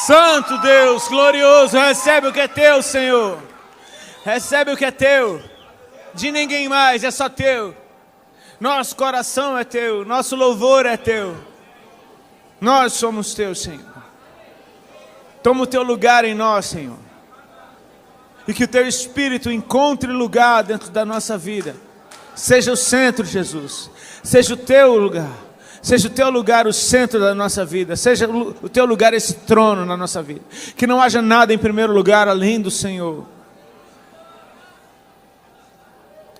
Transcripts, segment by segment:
Santo Deus, glorioso, recebe o que é teu, Senhor. Recebe o que é teu. De ninguém mais, é só teu. Nosso coração é teu, nosso louvor é teu. Nós somos teus, Senhor. Toma o teu lugar em nós, Senhor. E que o teu Espírito encontre lugar dentro da nossa vida. Seja o centro, Jesus. Seja o teu lugar. Seja o teu lugar o centro da nossa vida. Seja o teu lugar esse trono na nossa vida. Que não haja nada em primeiro lugar além do Senhor.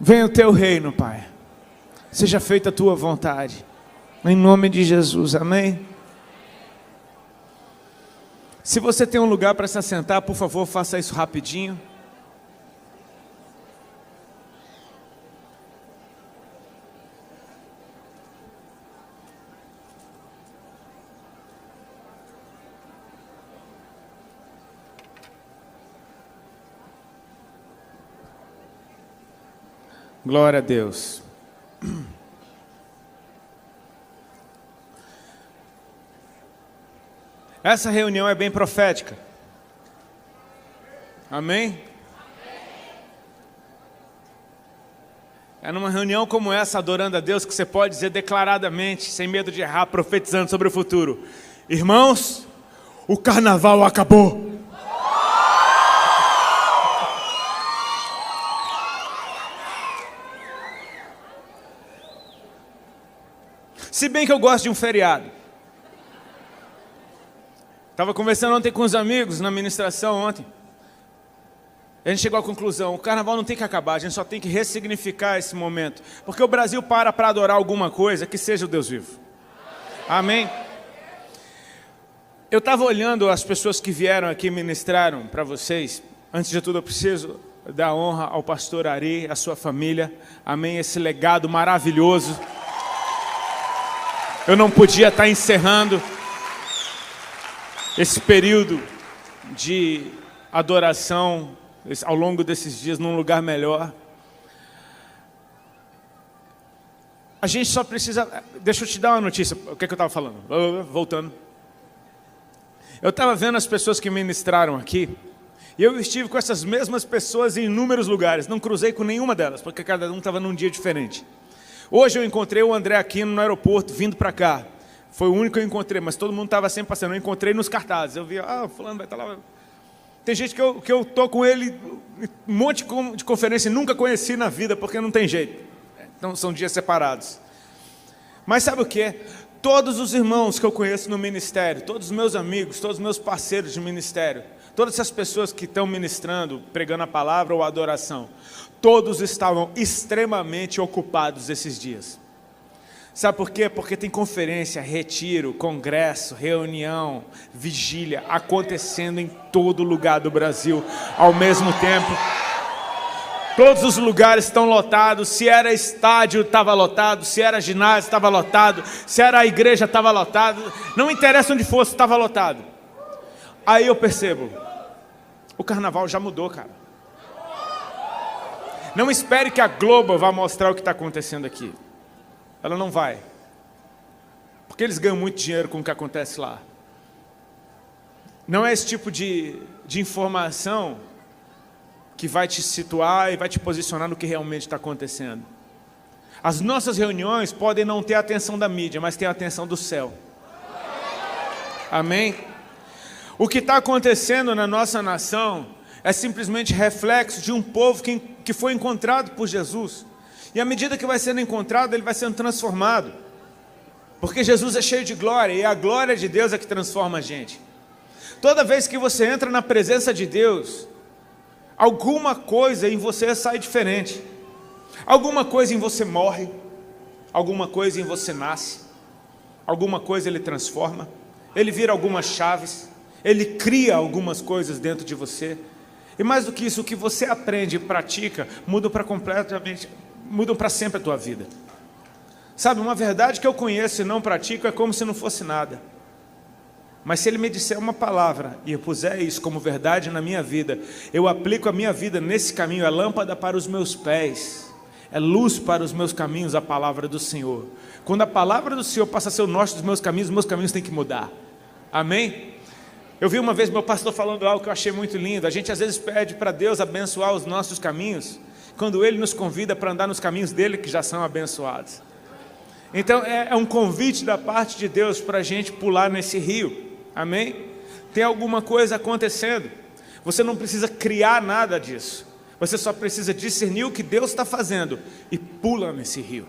Venha o teu reino, Pai. Seja feita a tua vontade. Em nome de Jesus, amém? Se você tem um lugar para se assentar, por favor, faça isso rapidinho. Glória a Deus. Essa reunião é bem profética. Amém? É numa reunião como essa, adorando a Deus, que você pode dizer declaradamente, sem medo de errar, profetizando sobre o futuro: irmãos, o carnaval acabou. Se bem que eu gosto de um feriado. Estava conversando ontem com os amigos na ministração ontem. A gente chegou à conclusão: o carnaval não tem que acabar, a gente só tem que ressignificar esse momento. Porque o Brasil para adorar alguma coisa que seja o Deus vivo. Amém? Eu estava olhando as pessoas que vieram aqui e ministraram para vocês. Antes de tudo eu preciso dar honra ao pastor Ari, à sua família. Amém? Esse legado maravilhoso. Eu não podia estar encerrando esse período de adoração ao longo desses dias num lugar melhor. A gente só precisa... Deixa eu te dar uma notícia. O que é que eu estava falando? Voltando. Eu estava vendo as pessoas que ministraram aqui, e eu estive com essas mesmas pessoas em inúmeros lugares. Não cruzei com nenhuma delas, porque cada um estava num dia diferente. Hoje eu encontrei o André Aquino no aeroporto, vindo para cá. Foi o único que eu encontrei, mas todo mundo estava sempre passando. Eu encontrei nos cartazes. Eu vi, fulano vai estar lá. Tem gente que eu estou com ele, um monte de conferência, e nunca conheci na vida, porque não tem jeito. Então são dias separados. Mas sabe o que? Todos os irmãos que eu conheço no ministério, todos os meus amigos, todos os meus parceiros de ministério, todas essas pessoas que estão ministrando, pregando a palavra ou a adoração, todos estavam extremamente ocupados esses dias. Sabe por quê? Porque tem conferência, retiro, congresso, reunião, vigília acontecendo em todo lugar do Brasil ao mesmo tempo. Todos os lugares estão lotados. Se era estádio, estava lotado. Se era ginásio, estava lotado. Se era a igreja, estava lotado. Não interessa onde fosse, estava lotado. Aí eu percebo, o carnaval já mudou, cara. Não espere que a Globo vá mostrar o que está acontecendo aqui. Ela não vai. Porque eles ganham muito dinheiro com o que acontece lá. Não é esse tipo de informação que vai te situar e vai te posicionar no que realmente está acontecendo. As nossas reuniões podem não ter a atenção da mídia, mas ter a atenção do céu. Amém? O que está acontecendo na nossa nação é simplesmente reflexo de um povo que foi encontrado por Jesus. E à medida que vai sendo encontrado, ele vai sendo transformado. Porque Jesus é cheio de glória, e a glória de Deus é que transforma a gente. Toda vez que você entra na presença de Deus, alguma coisa em você sai diferente. Alguma coisa em você morre, alguma coisa em você nasce, alguma coisa ele transforma, ele vira algumas chaves, ele cria algumas coisas dentro de você. E mais do que isso, o que você aprende e pratica mudam para sempre a tua vida. Sabe, uma verdade que eu conheço e não pratico é como se não fosse nada. Mas se ele me disser uma palavra e eu puser isso como verdade na minha vida, eu aplico a minha vida nesse caminho. É lâmpada para os meus pés, é luz para os meus caminhos, a palavra do Senhor. Quando a palavra do Senhor passa a ser o norte dos meus caminhos têm que mudar. Amém? Eu vi uma vez meu pastor falando algo que eu achei muito lindo. A gente às vezes pede para Deus abençoar os nossos caminhos, quando Ele nos convida para andar nos caminhos dEle que já são abençoados. Então é um convite da parte de Deus para a gente pular nesse rio, amém? Tem alguma coisa acontecendo, você não precisa criar nada disso, você só precisa discernir o que Deus está fazendo e pula nesse rio.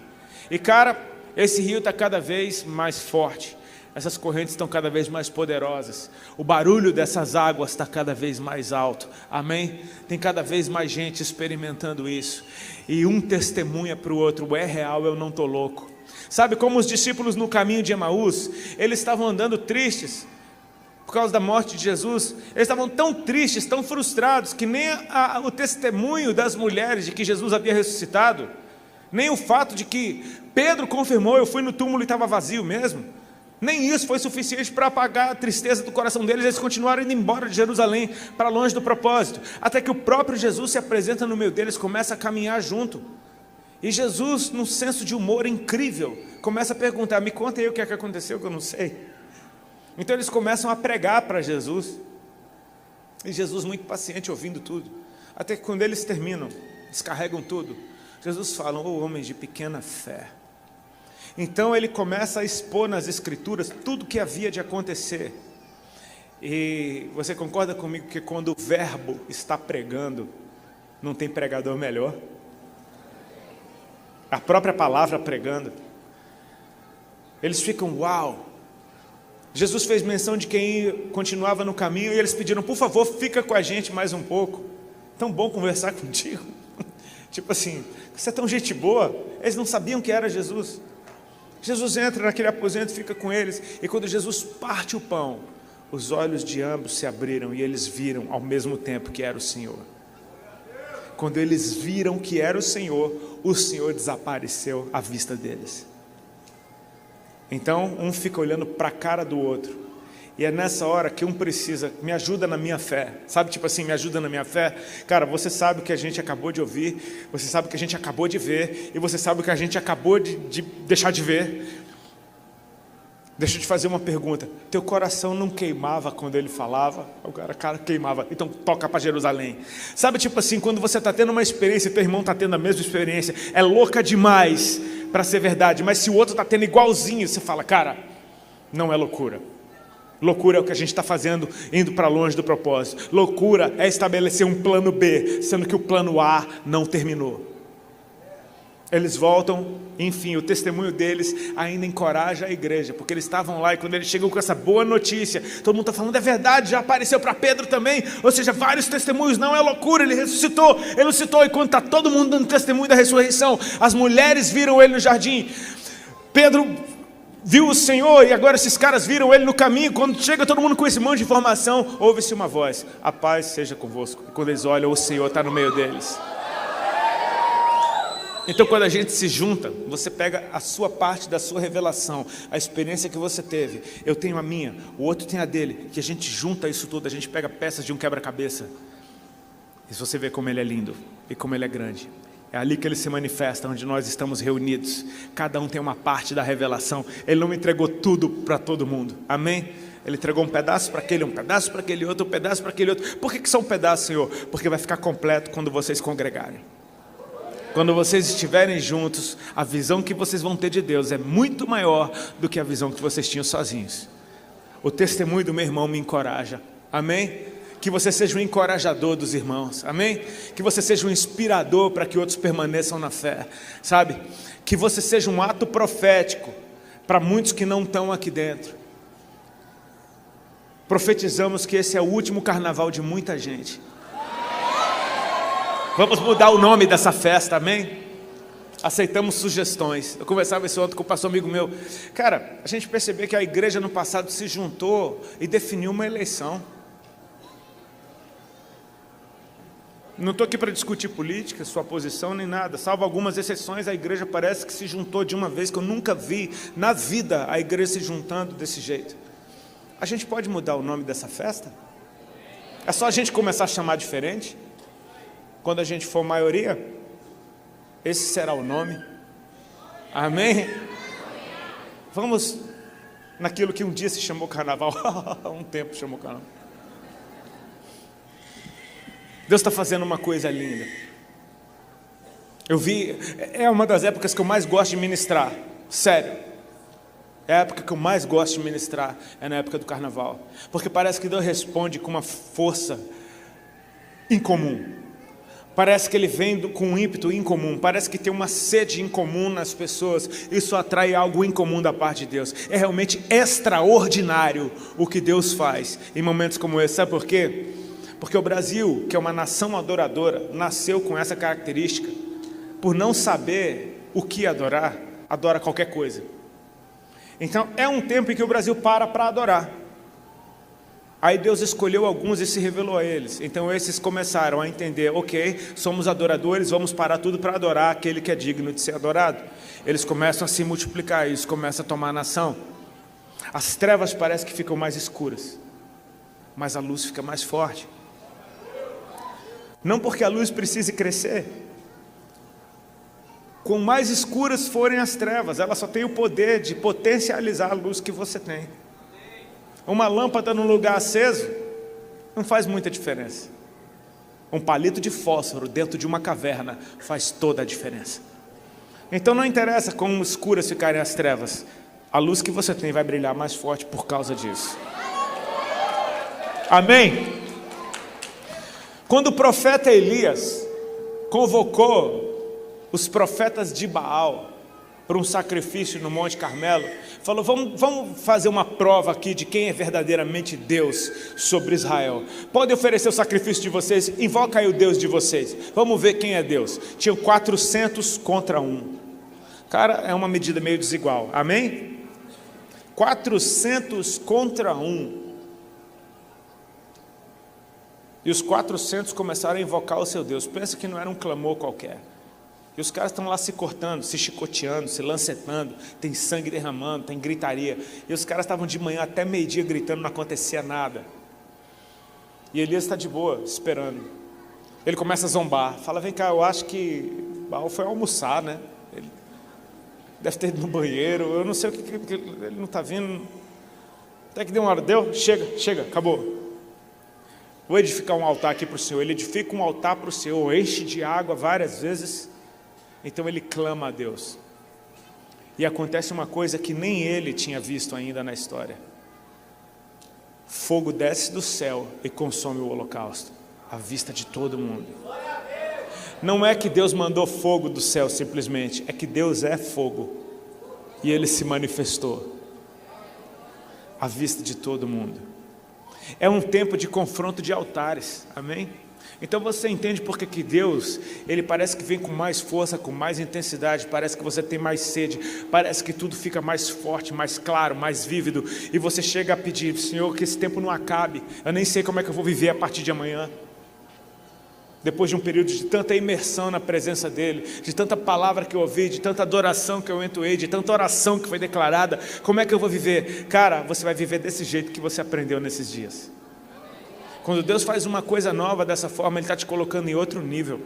E cara, esse rio está cada vez mais forte, essas correntes estão cada vez mais poderosas, o barulho dessas águas está cada vez mais alto, amém? Tem cada vez mais gente experimentando isso, e um testemunha para o outro, é real, eu não estou louco. Sabe como os discípulos no caminho de Emaús, eles estavam andando tristes, por causa da morte de Jesus, eles estavam tão tristes, tão frustrados, que nem o testemunho das mulheres de que Jesus havia ressuscitado, nem o fato de que Pedro confirmou, eu fui no túmulo e estava vazio mesmo, nem isso foi suficiente para apagar a tristeza do coração deles. Eles continuaram indo embora de Jerusalém, para longe do propósito, até que o próprio Jesus se apresenta no meio deles, começa a caminhar junto, e Jesus, num senso de humor incrível, começa a perguntar, me conta aí o que é que aconteceu, que eu não sei. Então eles começam a pregar para Jesus, e Jesus muito paciente ouvindo tudo, até que quando eles terminam, descarregam tudo, Jesus fala, homens de pequena fé. Então ele começa a expor nas escrituras tudo o que havia de acontecer, e você concorda comigo que quando o verbo está pregando, não tem pregador melhor? A própria palavra pregando, eles ficam, uau. Jesus fez menção de quem continuava no caminho, e eles pediram, por favor, fica com a gente mais um pouco, tão bom conversar contigo, tipo assim, você é tão gente boa. Eles não sabiam que era Jesus. Jesus entra naquele aposento, fica com eles, e quando Jesus parte o pão, os olhos de ambos se abriram, e eles viram ao mesmo tempo que era o Senhor. Quando eles viram que era o Senhor desapareceu à vista deles. Então um fica olhando para a cara do outro, e é nessa hora que um precisa, me ajuda na minha fé, sabe, tipo assim, me ajuda na minha fé. Cara, você sabe o que a gente acabou de ouvir, você sabe o que a gente acabou de ver, e você sabe o que a gente acabou de deixar de ver. Deixa eu te fazer uma pergunta, teu coração não queimava quando ele falava? O cara queimava, então toca para Jerusalém. Sabe, tipo assim, quando você está tendo uma experiência, teu irmão está tendo a mesma experiência, é louca demais para ser verdade, mas se o outro está tendo igualzinho, você fala, cara, não é loucura. Loucura é o que a gente está fazendo, indo para longe do propósito. Loucura é estabelecer um plano B, sendo que o plano A não terminou. Eles voltam, enfim, o testemunho deles ainda encoraja a igreja, porque eles estavam lá, e quando eles chegam com essa boa notícia, todo mundo está falando, é verdade, já apareceu para Pedro também, ou seja, vários testemunhos, não é loucura, ele ressuscitou, e quando está todo mundo dando testemunho da ressurreição, as mulheres viram ele no jardim, Pedro viu o Senhor, e agora esses caras viram ele no caminho. Quando chega todo mundo com esse monte de informação, ouve-se uma voz, a paz seja convosco, e quando eles olham, o Senhor está no meio deles. Então quando a gente se junta, você pega a sua parte da sua revelação, a experiência que você teve, eu tenho a minha, o outro tem a dele, que a gente junta isso tudo, a gente pega peças de um quebra-cabeça, e você vê como ele é lindo, e como ele é grande, é ali que ele se manifesta, onde nós estamos reunidos, cada um tem uma parte da revelação, ele não entregou tudo para todo mundo, amém? Ele entregou um pedaço para aquele, um pedaço para aquele outro, um pedaço para aquele outro. Por que são pedaços, Senhor? Porque vai ficar completo quando vocês congregarem. Quando vocês estiverem juntos, a visão que vocês vão ter de Deus é muito maior do que a visão que vocês tinham sozinhos. O testemunho do meu irmão me encoraja, amém? Que você seja um encorajador dos irmãos, amém? Que você seja um inspirador para que outros permaneçam na fé, sabe? Que você seja um ato profético para muitos que não estão aqui dentro. Profetizamos que esse é o último carnaval de muita gente. Vamos mudar o nome dessa festa, amém? Aceitamos sugestões. Eu conversava isso ontem com o pastor amigo meu. Cara, a gente percebeu que a igreja no passado se juntou e definiu uma eleição. Não estou aqui para discutir política, sua posição, nem nada. Salvo algumas exceções, a igreja parece que se juntou de uma vez que eu nunca vi na vida a igreja se juntando desse jeito. A gente pode mudar o nome dessa festa? É só a gente começar a chamar diferente? Quando a gente for maioria, esse será o nome. Amém? Vamos naquilo que um dia se chamou carnaval. Um tempo chamou carnaval. Deus está fazendo uma coisa linda. É uma das épocas que eu mais gosto de ministrar, sério. É a época que eu mais gosto de ministrar, é na época do carnaval. Porque parece que Deus responde com uma força incomum. Parece que Ele vem com um ímpeto incomum. Parece que tem uma sede incomum nas pessoas. Isso atrai algo incomum da parte de Deus. É realmente extraordinário o que Deus faz em momentos como esse. Sabe por quê? Porque o Brasil, que é uma nação adoradora, nasceu com essa característica. Por não saber o que adorar, adora qualquer coisa. Então é um tempo em que o Brasil para adorar. Aí Deus escolheu alguns e se revelou a eles. Então esses começaram a entender, ok, somos adoradores, vamos parar tudo para adorar aquele que é digno de ser adorado. Eles começam a se multiplicar, isso começa a tomar nação. As trevas parecem que ficam mais escuras, mas a luz fica mais forte. Não porque a luz precise crescer. Quanto mais escuras forem as trevas, ela só tem o poder de potencializar a luz que você tem. Uma lâmpada num lugar aceso não faz muita diferença. Um palito de fósforo dentro de uma caverna faz toda a diferença. Então não interessa como escuras ficarem as trevas, a luz que você tem vai brilhar mais forte por causa disso. Amém? Quando o profeta Elias convocou os profetas de Baal para um sacrifício no Monte Carmelo, falou, vamos fazer uma prova aqui de quem é verdadeiramente Deus sobre Israel. Podem oferecer o sacrifício de vocês, invoca aí o Deus de vocês, vamos ver quem é Deus. Tinham 400 contra 1. Cara, é uma medida meio desigual, amém? 400 contra 1. E os 400 começaram a invocar o seu Deus. Pensa que não era um clamor qualquer. E os caras estão lá se cortando, se chicoteando, se lancetando, tem sangue derramando, tem gritaria. E os caras estavam de manhã até meio-dia gritando, não acontecia nada. E Elias está de boa, esperando. Ele começa a zombar, fala, vem cá, eu acho que Baal foi almoçar, né? Ele deve ter ido no banheiro, eu não sei o que ele não está vindo. Até que deu uma hora, chega, acabou. Vou edificar um altar aqui para o Senhor. Ele edifica um altar para o Senhor, enche de água várias vezes. Então ele clama a Deus. E acontece uma coisa que nem ele tinha visto ainda na história. Fogo desce do céu e consome o holocausto, à vista de todo mundo. Não é que Deus mandou fogo do céu simplesmente, é que Deus é fogo. E Ele se manifestou, à vista de todo mundo. É um tempo de confronto de altares, amém? Então você entende porque que Deus, Ele parece que vem com mais força, com mais intensidade, parece que você tem mais sede, parece que tudo fica mais forte, mais claro, mais vívido, e você chega a pedir, Senhor, que esse tempo não acabe, eu nem sei como é que eu vou viver a partir de amanhã. Depois de um período de tanta imersão na presença dEle, de tanta palavra que eu ouvi, de tanta adoração que eu entoei, de tanta oração que foi declarada, como é que eu vou viver? Cara, você vai viver desse jeito que você aprendeu nesses dias. Quando Deus faz uma coisa nova dessa forma, Ele está te colocando em outro nível.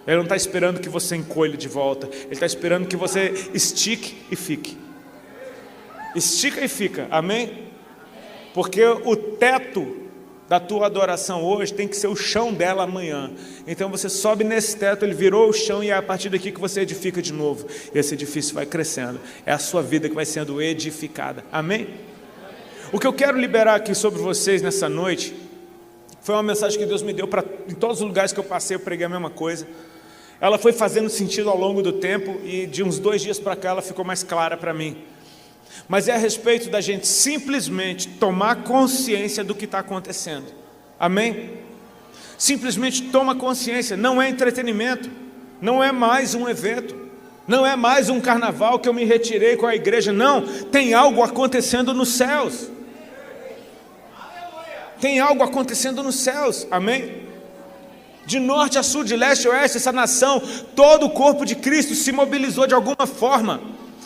Ele não está esperando que você encolhe de volta, Ele está esperando que você estique e fique. Estica e fica, amém? Porque o teto da tua adoração hoje tem que ser o chão dela amanhã. Então você sobe nesse teto, ele virou o chão, e é a partir daqui que você edifica de novo. E esse edifício vai crescendo, é a sua vida que vai sendo edificada, amém? O que eu quero liberar aqui sobre vocês nessa noite foi uma mensagem que Deus me deu em todos os lugares que eu passei, eu preguei a mesma coisa. Ela foi fazendo sentido ao longo do tempo, e de uns 2 dias para cá ela ficou mais clara para mim. Mas é a respeito da gente simplesmente tomar consciência do que está acontecendo, amém? Simplesmente toma consciência, não é entretenimento, não é mais um evento, não é mais um carnaval que eu me retirei com a igreja, não, tem algo acontecendo nos céus, tem algo acontecendo nos céus, amém? De norte a sul, de leste a oeste, essa nação, todo o corpo de Cristo se mobilizou de alguma forma.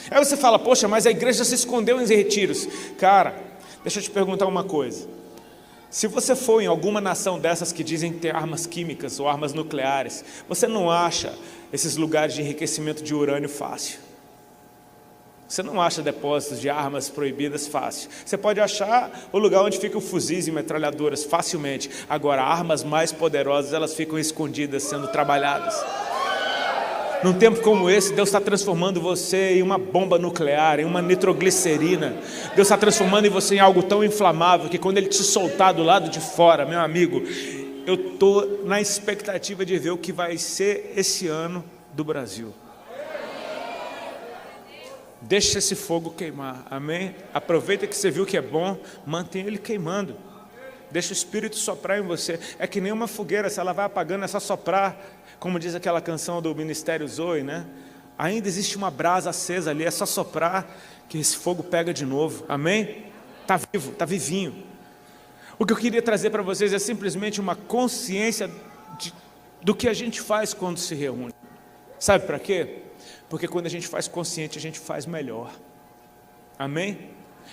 Aí você fala, poxa, mas a igreja se escondeu em retiros. Cara, deixa eu te perguntar uma coisa. Se você for em alguma nação dessas que dizem ter armas químicas ou armas nucleares, você não acha esses lugares de enriquecimento de urânio fácil. Você não acha depósitos de armas proibidas fácil. Você pode achar o lugar onde ficam fuzis e metralhadoras facilmente. Agora, armas mais poderosas, elas ficam escondidas, sendo trabalhadas. Num tempo como esse, Deus está transformando você em uma bomba nuclear, em uma nitroglicerina. Deus está transformando em você em algo tão inflamável que quando Ele te soltar do lado de fora, meu amigo, eu estou na expectativa de ver o que vai ser esse ano do Brasil. Deixa esse fogo queimar, amém? Aproveita que você viu que é bom, mantenha ele queimando. Deixa o Espírito soprar em você. É que nem uma fogueira, se ela vai apagando, é só soprar. Como diz aquela canção do Ministério Zoe, né? Ainda existe uma brasa acesa ali, é só soprar que esse fogo pega de novo, amém? Está vivo, está vivinho. O que eu queria trazer para vocês é simplesmente uma consciência do que a gente faz quando se reúne. Sabe para quê? Porque quando a gente faz consciente, a gente faz melhor. Amém?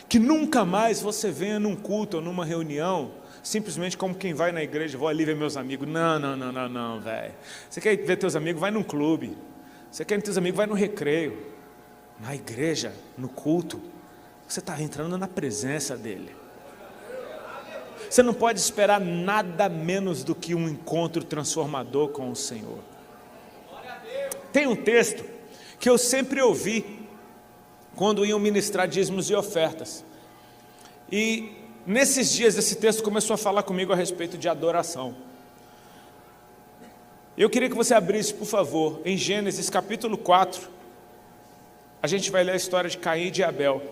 Que nunca mais você venha num culto ou numa reunião, simplesmente como quem vai na igreja, vou ali ver meus amigos. Não, velho. Você quer ver teus amigos? Vai num clube. Você quer ver teus amigos? Vai no recreio. Na igreja, no culto, você está entrando na presença dele. Você não pode esperar nada menos do que um encontro transformador com o Senhor. Tem um texto que eu sempre ouvi quando iam ministrar dízimos e ofertas. E nesses dias esse texto começou a falar comigo a respeito de adoração. Eu queria que você abrisse, por favor, em Gênesis capítulo 4. A gente vai ler a história de Caim e de Abel.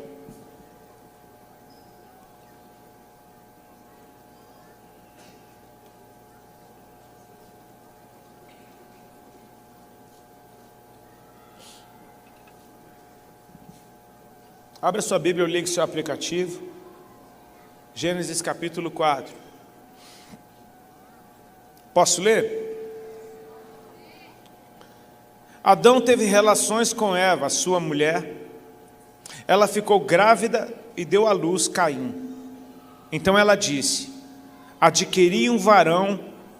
Abra sua Bíblia ou ligue seu aplicativo. Gênesis capítulo 4. Posso ler? Adão teve relações com Eva, sua mulher. Ela ficou grávida e deu à luz Caim. Então ela disse: adquiri um varão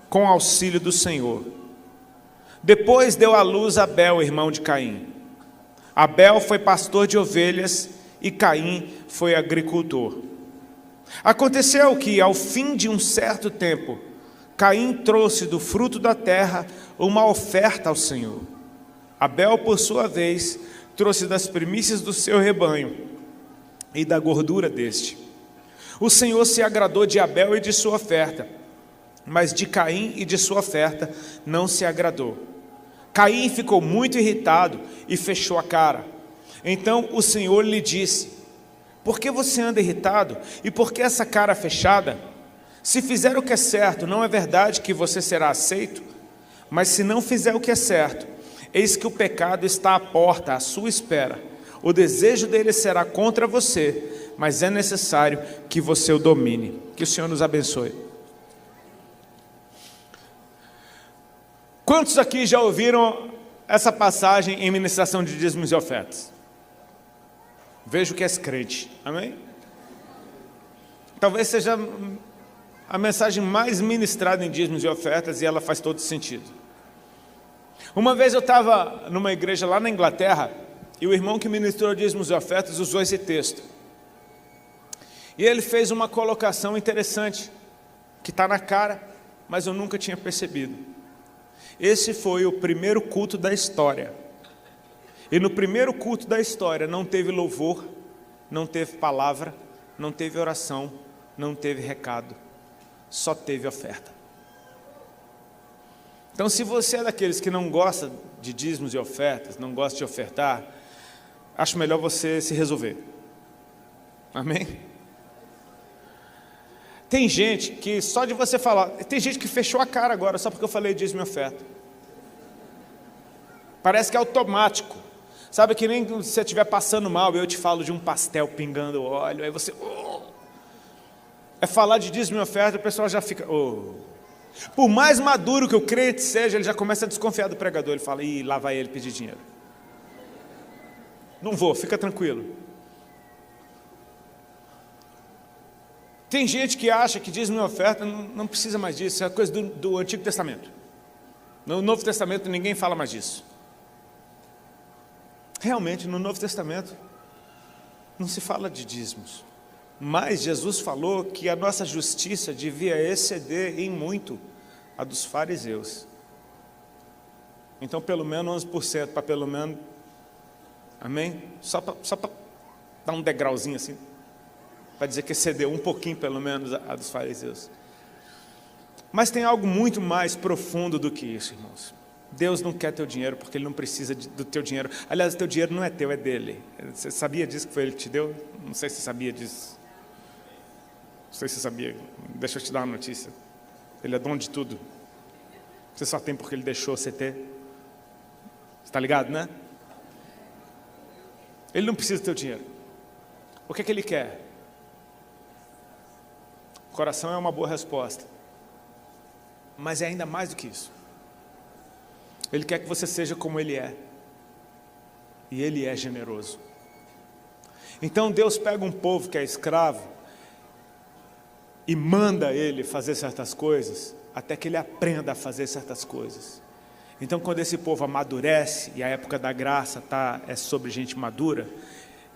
com auxílio do Senhor. Depois deu à luz Abel, irmão de Caim. Abel foi pastor de ovelhas e Caim foi agricultor. Aconteceu que, ao fim de um certo tempo, Caim trouxe do fruto da terra uma oferta ao Senhor. Abel, por sua vez, trouxe das primícias do seu rebanho e da gordura deste. O Senhor se agradou de Abel e de sua oferta, mas de Caim e de sua oferta não se agradou. Caim ficou muito irritado e fechou a cara. Então o Senhor lhe disse: por que você anda irritado? E por que essa cara fechada? Se fizer o que é certo, não é verdade que você será aceito? Mas se não fizer o que é certo, eis que o pecado está à porta, à sua espera. O desejo dele será contra você, mas é necessário que você o domine. Que o Senhor nos abençoe. Quantos aqui já ouviram essa passagem em ministração de dízimos e ofertas? Vejo que és crente, amém? Talvez seja a mensagem mais ministrada em dízimos e ofertas, e ela faz todo sentido. Uma vez eu estava numa igreja lá na Inglaterra, e o irmão que ministrou dízimos e ofertas usou esse texto. E ele fez uma colocação interessante, que está na cara, mas eu nunca tinha percebido. Esse foi o primeiro culto da história. E no primeiro culto da história não teve louvor, não teve palavra, não teve oração, não teve recado, só teve oferta. Então, se você é daqueles que não gosta de dízimos e ofertas, não gosta de ofertar, acho melhor você se resolver. Amém? Tem gente que só de você falar, tem gente que fechou a cara agora só porque eu falei dízimo e oferta. Parece que é automático. Sabe que nem se você estiver passando mal e eu te falo de um pastel pingando óleo, aí você... É falar de dízimo e oferta, o pessoal já fica... Por mais maduro que o crente seja, ele já começa a desconfiar do pregador. Ele fala: ih, lá vai ele pedir dinheiro. Não vou, fica tranquilo. Tem gente que acha que dízimo e oferta não precisa mais disso, é coisa do Antigo Testamento. No Novo Testamento ninguém fala mais disso. Realmente, no Novo Testamento, não se fala de dízimos. Mas Jesus falou que a nossa justiça devia exceder em muito a dos fariseus. Então, pelo menos 11%, para pelo menos, amém? Só para dar um degrauzinho assim, para dizer que excedeu um pouquinho, pelo menos, a dos fariseus. Mas tem algo muito mais profundo do que isso, irmãos. Deus não quer teu dinheiro, porque Ele não precisa do teu dinheiro. Aliás, o teu dinheiro não é teu, é dele. Você sabia disso, que foi Ele que te deu? Não sei se você sabia disso. Não sei se você sabia. Deixa eu te dar uma notícia. Ele é dono de tudo. Você só tem porque Ele deixou você ter. Você está ligado, né? Ele não precisa do teu dinheiro. O que é que Ele quer? O coração é uma boa resposta. Mas é ainda mais do que isso. Ele quer que você seja como Ele é. E Ele é generoso. Então Deus pega um povo que é escravo e manda ele fazer certas coisas, até que ele aprenda a fazer certas coisas. Então quando esse povo amadurece, e a época da graça é sobre gente madura,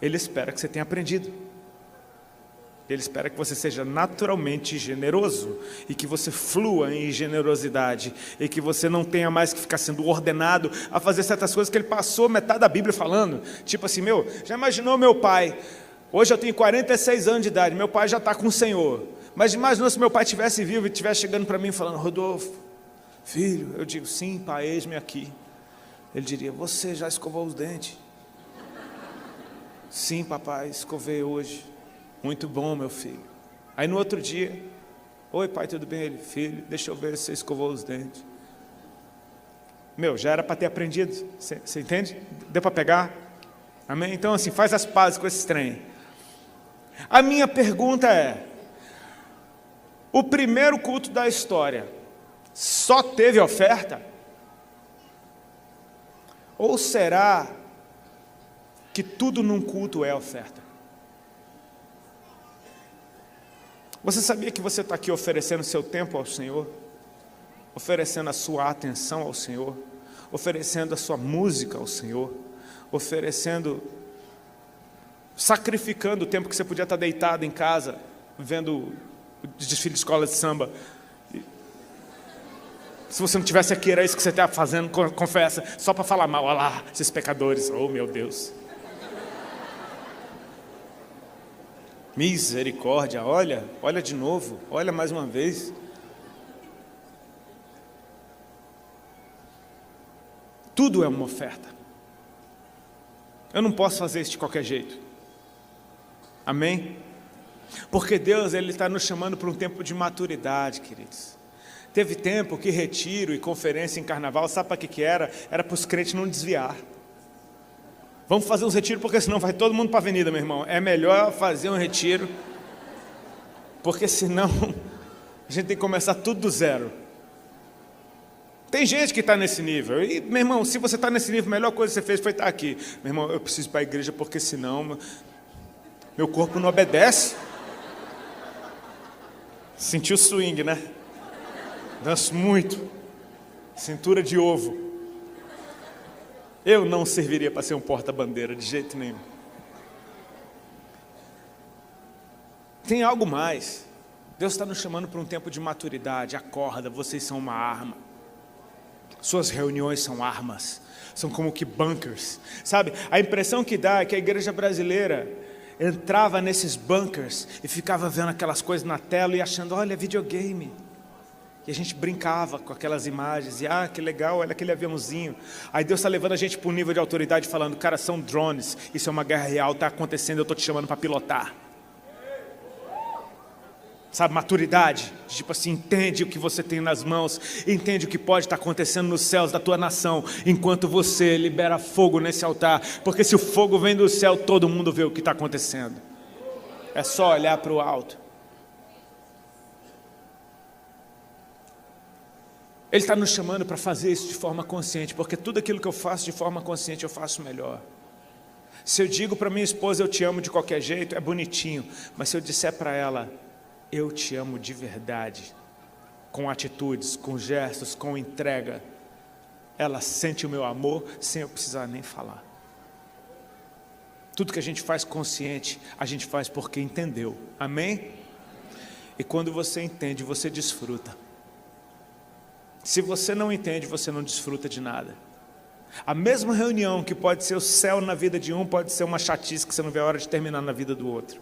Ele espera que você tenha aprendido. Ele espera que você seja naturalmente generoso e que você flua em generosidade e que você não tenha mais que ficar sendo ordenado a fazer certas coisas que Ele passou metade da Bíblia falando. Tipo assim, já imaginou meu pai? Hoje eu tenho 46 anos de idade, meu pai já está com o Senhor. Mas imaginou se meu pai estivesse vivo e estivesse chegando para mim falando: Rodolfo, filho, eu digo: sim, pai, eis-me aqui. Ele diria: você já escovou os dentes? Sim, papai, escovei hoje. Muito bom, meu filho. Aí no outro dia: oi pai, tudo bem? Ele: filho, deixa eu ver se você escovou os dentes. Já era para ter aprendido. Você entende? Deu para pegar? Amém? Então assim, faz as pazes com esse trem. A minha pergunta é: o primeiro culto da história só teve oferta? Ou será que tudo num culto é oferta? Você sabia que você está aqui oferecendo seu tempo ao Senhor? Oferecendo a sua atenção ao Senhor? Oferecendo a sua música ao Senhor? Sacrificando o tempo que você podia estar deitado em casa, vendo o desfile de escola de samba. Se você não tivesse aqui, era isso que você estava fazendo, confessa, só para falar mal. Olha lá, esses pecadores, oh meu Deus. Misericórdia, olha de novo, olha mais uma vez. Tudo é uma oferta. Eu não posso fazer isso de qualquer jeito. Amém? Porque Deus, Ele está nos chamando para um tempo de maturidade, queridos. Teve tempo que retiro e conferência em carnaval, sabe para que era? Era para os crentes não desviar. Vamos fazer uns retiros, porque senão vai todo mundo para a avenida, meu irmão. É melhor fazer um retiro, porque senão a gente tem que começar tudo do zero. Tem gente que está nesse nível. E, meu irmão, se você está nesse nível, a melhor coisa que você fez foi estar aqui. Meu irmão, eu preciso ir para a igreja, porque senão meu corpo não obedece. Sentiu o swing, né? Danço muito. Cintura de ovo. Eu não serviria para ser um porta-bandeira de jeito nenhum. Tem algo mais. Deus está nos chamando para um tempo de maturidade. Acorda, vocês são uma arma. Suas reuniões são armas. São como que bunkers. Sabe, a impressão que dá é que a igreja brasileira entrava nesses bunkers e ficava vendo aquelas coisas na tela e achando: olha, videogame. E a gente brincava com aquelas imagens, e que legal, olha aquele aviãozinho. Aí Deus está levando a gente para um nível de autoridade, falando: cara, são drones, isso é uma guerra real, está acontecendo, eu estou te chamando para pilotar. Sabe, maturidade, tipo assim, entende o que você tem nas mãos, entende o que pode estar acontecendo nos céus da tua nação, enquanto você libera fogo nesse altar, porque se o fogo vem do céu, todo mundo vê o que está acontecendo. É só olhar para o alto. Ele está nos chamando para fazer isso de forma consciente, porque tudo aquilo que eu faço de forma consciente, eu faço melhor. Se eu digo para minha esposa: eu te amo de qualquer jeito, é bonitinho. Mas se eu disser para ela: eu te amo de verdade, com atitudes, com gestos, com entrega, ela sente o meu amor sem eu precisar nem falar. Tudo que a gente faz consciente, a gente faz porque entendeu. Amém? E quando você entende, você desfruta. Se você não entende, você não desfruta de nada. A mesma reunião que pode ser o céu na vida de um, pode ser uma chatice que você não vê a hora de terminar na vida do outro.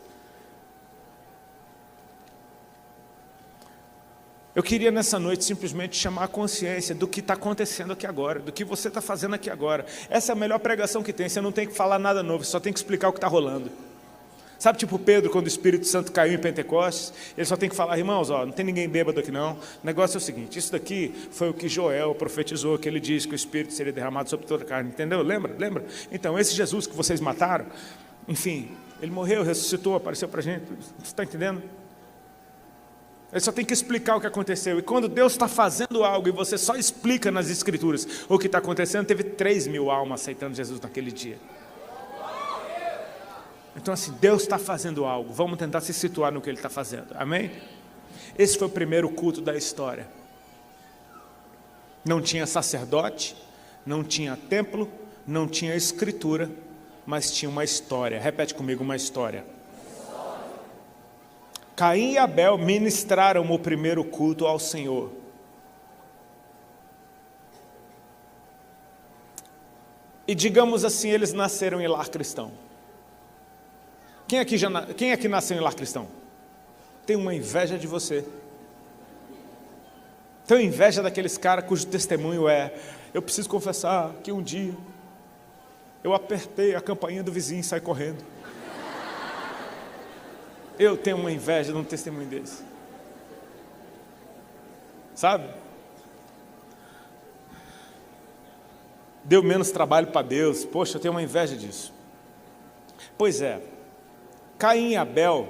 Eu queria nessa noite simplesmente chamar a consciência do que está acontecendo aqui agora, do que você está fazendo aqui agora. Essa é a melhor pregação que tem, você não tem que falar nada novo, só tem que explicar o que está rolando. Sabe, tipo Pedro, quando o Espírito Santo caiu em Pentecostes, ele só tem que falar: irmãos, ó, não tem ninguém bêbado aqui não, o negócio é o seguinte, isso daqui foi o que Joel profetizou, que ele disse que o Espírito seria derramado sobre toda a carne, entendeu? Lembra? Então, esse Jesus que vocês mataram, enfim, ele morreu, ressuscitou, apareceu para a gente, você está entendendo? Ele só tem que explicar o que aconteceu. E quando Deus está fazendo algo e você só explica nas Escrituras o que está acontecendo, teve 3.000 almas aceitando Jesus naquele dia. Então assim, Deus está fazendo algo, vamos tentar se situar no que Ele está fazendo, amém? Esse foi o primeiro culto da história. Não tinha sacerdote, não tinha templo, não tinha escritura, mas tinha uma história. Repete comigo, uma história. Caim e Abel ministraram o primeiro culto ao Senhor. E digamos assim, eles nasceram em lar cristão. Quem aqui nasceu em lar cristão? Tem uma inveja de você. Tenho inveja daqueles caras cujo testemunho é: eu preciso confessar que um dia eu apertei a campainha do vizinho e saí correndo. Eu tenho uma inveja de um testemunho desse. Sabe? Deu menos trabalho para Deus. Poxa, eu tenho uma inveja disso. Pois é, Caim e Abel.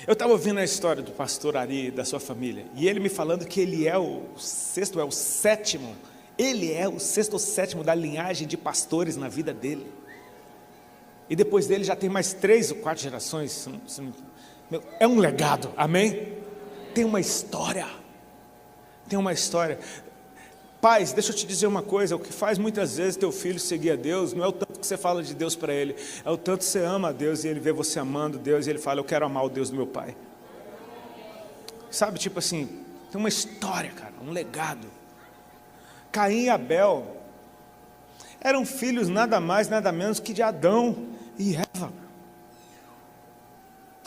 Eu estava ouvindo a história do pastor Ari e da sua família, e ele me falando que ele é o sexto, é o sétimo. Ele é o sexto ou sétimo da linhagem de pastores na vida dele. E depois dele já tem mais 3 ou 4 gerações. É um legado, amém? Tem uma história. Tem uma história. Pais, deixa eu te dizer uma coisa: o que faz muitas vezes teu filho seguir a Deus não é o tanto que você fala de Deus para ele, é o tanto que você ama a Deus e ele vê você amando Deus e ele fala: eu quero amar o Deus do meu pai. Sabe, tipo assim, tem uma história, cara, um legado. Caim e Abel eram filhos nada mais, nada menos que de Adão e Eva.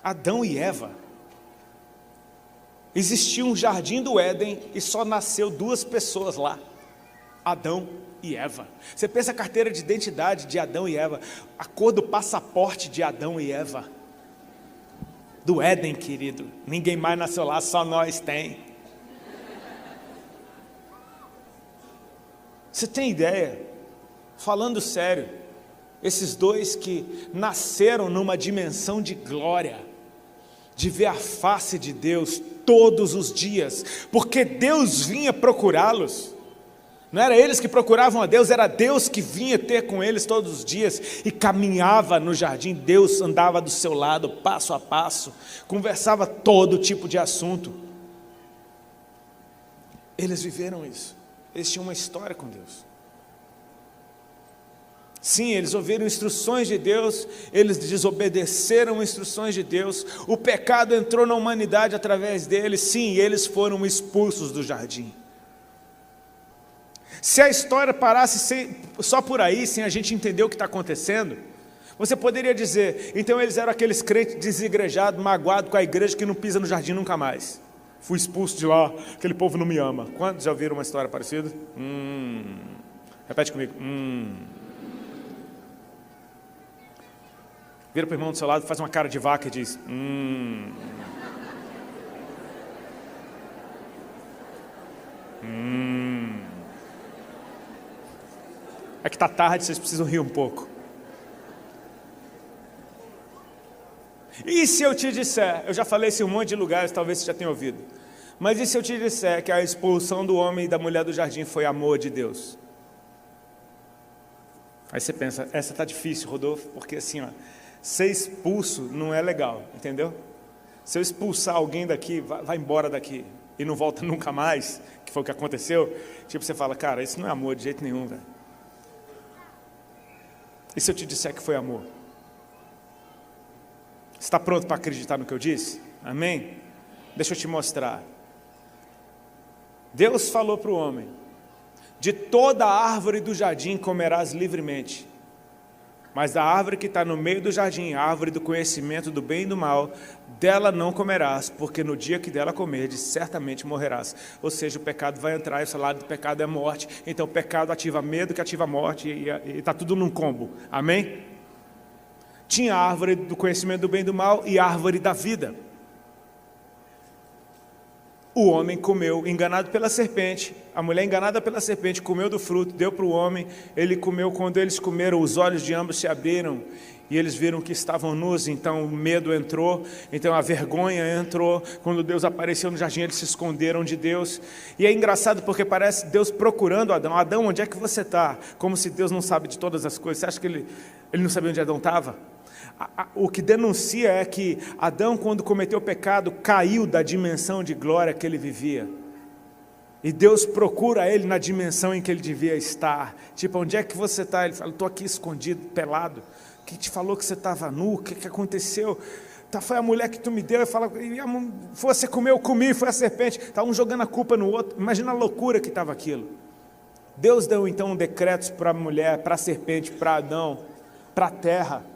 Adão e Eva. Existia um jardim do Éden e só nasceu 2 pessoas lá: Adão e Eva. Você pensa a carteira de identidade de Adão e Eva, a cor do passaporte de Adão e Eva. Do Éden, querido. Ninguém mais nasceu lá, só nós tem. Você tem ideia? Falando sério, esses 2 que nasceram numa dimensão de glória, de ver a face de Deus todos os dias, porque Deus vinha procurá-los. Não era eles que procuravam a Deus, era Deus que vinha ter com eles todos os dias e caminhava no jardim. Deus andava do seu lado, passo a passo, conversava todo tipo de assunto. Eles viveram isso, eles tinham uma história com Deus. Sim, eles ouviram instruções de Deus, eles desobedeceram instruções de Deus, o pecado entrou na humanidade através deles, sim, eles foram expulsos do jardim. Se a história parasse só por aí, sem a gente entender o que está acontecendo, você poderia dizer: então eles eram aqueles crentes desigrejados, magoados com a igreja, que não pisa no jardim nunca mais. Fui expulso de lá, aquele povo não me ama. Quantos já ouviram uma história parecida? Repete comigo. Vira para o irmão do seu lado, faz uma cara de vaca e diz: É que está tarde, vocês precisam rir um pouco. E se eu te disser, eu já falei isso em um monte de lugares, talvez você já tenha ouvido, mas e se eu te disser que a expulsão do homem e da mulher do jardim foi amor de Deus? Aí você pensa: essa está difícil, Rodolfo, porque assim, ó, ser expulso não é legal, entendeu? Se eu expulsar alguém daqui, vai embora daqui e não volta nunca mais, que foi o que aconteceu, tipo, você fala: cara, isso não é amor de jeito nenhum, velho. E se eu te disser que foi amor? Está pronto para acreditar no que eu disse? Amém? Deixa eu te mostrar. Deus falou para o homem: de toda a árvore do jardim comerás livremente, mas da árvore que está no meio do jardim, a árvore do conhecimento do bem e do mal, dela não comerás, porque no dia que dela comerdes, certamente morrerás. Ou seja, o pecado vai entrar, e o salário do pecado é morte. Então o pecado ativa medo, que ativa morte, e está tudo num combo. Amém? Tinha a árvore do conhecimento do bem e do mal e a árvore da vida. O homem comeu, enganado pela serpente. A mulher, enganada pela serpente, comeu do fruto, deu para o homem. Ele comeu. Quando eles comeram, os olhos de ambos se abriram e eles viram que estavam nus. Então o medo entrou, então a vergonha entrou. Quando Deus apareceu no jardim, eles se esconderam de Deus. E é engraçado porque parece Deus procurando Adão. Adão, onde é que você está? Como se Deus não sabe de todas as coisas. Você acha que ele não sabia onde Adão estava? O que denuncia é que Adão, quando cometeu o pecado, caiu da dimensão de glória que ele vivia. E Deus procura ele na dimensão em que ele devia estar. Tipo, onde é que você está? Ele fala: estou aqui escondido, pelado. Quem te falou que você estava nu? O que aconteceu? Foi a mulher que tu me deu. Ele fala: você comeu, eu comi, foi a serpente. Está um jogando a culpa no outro. Imagina a loucura que estava aquilo. Deus deu então decretos para a mulher, para a serpente, para Adão, para a terra.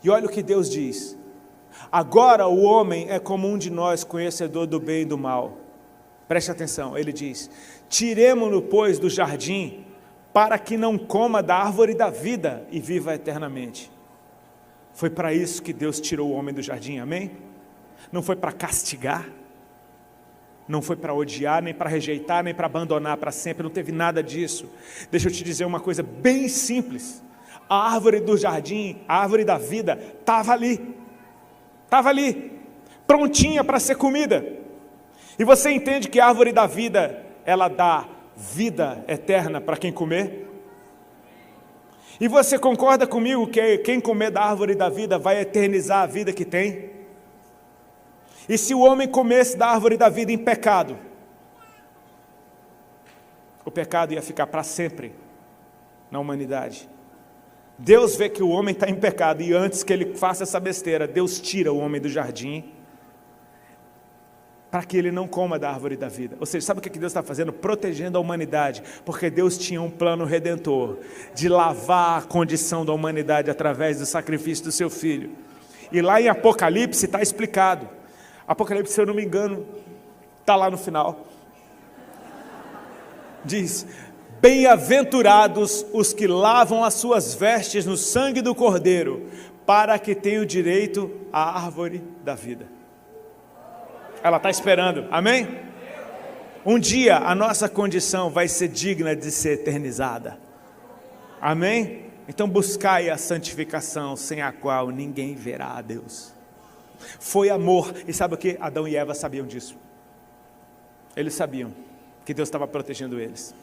E olha o que Deus diz: agora o homem é como um de nós, conhecedor do bem e do mal. Preste atenção, ele diz: tiremo-no, pois, do jardim, para que não coma da árvore da vida e viva eternamente. Foi para isso que Deus tirou o homem do jardim, amém? Não foi para castigar, não foi para odiar, nem para rejeitar, nem para abandonar para sempre, não teve nada disso. Deixa eu te dizer uma coisa bem simples. A árvore do jardim, a árvore da vida, estava ali, prontinha para ser comida. E você entende que a árvore da vida, ela dá vida eterna para quem comer? E você concorda comigo que quem comer da árvore da vida vai eternizar a vida que tem? E se o homem comesse da árvore da vida em pecado, o pecado ia ficar para sempre na humanidade. Deus vê que o homem está em pecado, e antes que ele faça essa besteira, Deus tira o homem do jardim, para que ele não coma da árvore da vida. Ou seja, sabe o que Deus está fazendo? Protegendo a humanidade, porque Deus tinha um plano redentor, de lavar a condição da humanidade, através do sacrifício do seu Filho. E lá em Apocalipse está explicado. Apocalipse, se eu não me engano, está lá no final. Diz: bem-aventurados os que lavam as suas vestes no sangue do Cordeiro, para que tenham direito à árvore da vida. Ela está esperando, amém? Um dia a nossa condição vai ser digna de ser eternizada, amém? Então buscai a santificação, sem a qual ninguém verá a Deus. Foi amor, e sabe o que? Adão e Eva sabiam disso. Eles sabiam que Deus estava protegendo eles.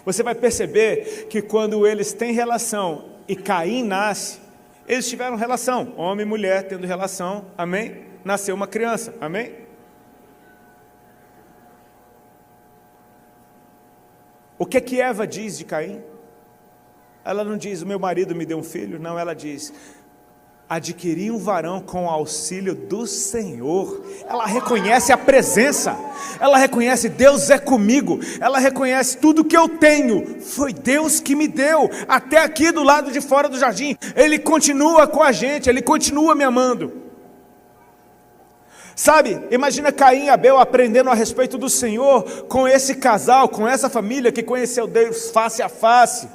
Você vai perceber que quando eles têm relação e Caim nasce, eles tiveram relação, homem e mulher tendo relação, amém? Nasceu uma criança, amém? O que que Eva diz de Caim? Ela não diz: o meu marido me deu um filho. Não, ela diz: adquiri um varão com o auxílio do Senhor. Ela reconhece a presença, ela reconhece: Deus é comigo, ela reconhece: tudo que eu tenho foi Deus que me deu, até aqui do lado de fora do jardim, Ele continua com a gente, Ele continua me amando. Sabe, imagina Caim e Abel aprendendo a respeito do Senhor, com esse casal, com essa família que conheceu Deus face a face,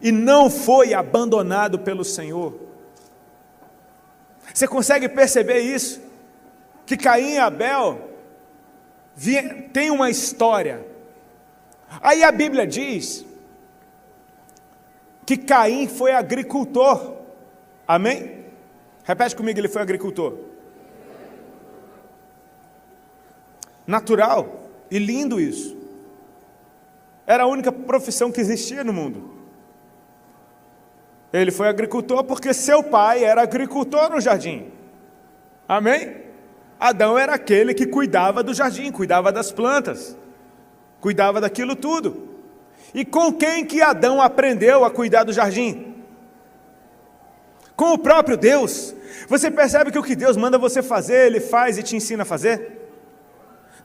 e não foi abandonado pelo Senhor. Você consegue perceber isso? Que Caim e Abel tem uma história. Aí a Bíblia diz que Caim foi agricultor. Amém? Repete comigo: ele foi agricultor. Natural e lindo isso. Era a única profissão que existia no mundo. Ele foi agricultor porque seu pai era agricultor no jardim. Amém? Adão era aquele que cuidava do jardim, cuidava das plantas, cuidava daquilo tudo. E com quem que Adão aprendeu a cuidar do jardim? com o próprio Deus. Você percebe que o que Deus manda você fazer, Ele faz e te ensina a fazer?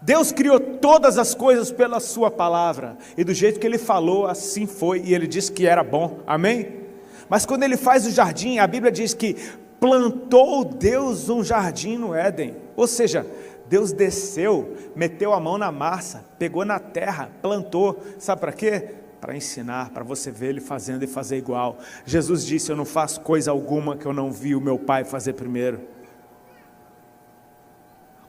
Deus criou todas as coisas pela sua palavra, e do jeito que Ele falou, assim foi, e Ele disse que era bom, amém? Mas quando Ele faz o jardim, a Bíblia diz que plantou Deus um jardim no Éden, ou seja, Deus desceu, meteu a mão na massa, pegou na terra, plantou, sabe para quê? Para ensinar, para você ver Ele fazendo e fazer igual. Jesus disse, eu não faço coisa alguma que eu não vi o meu Pai fazer primeiro.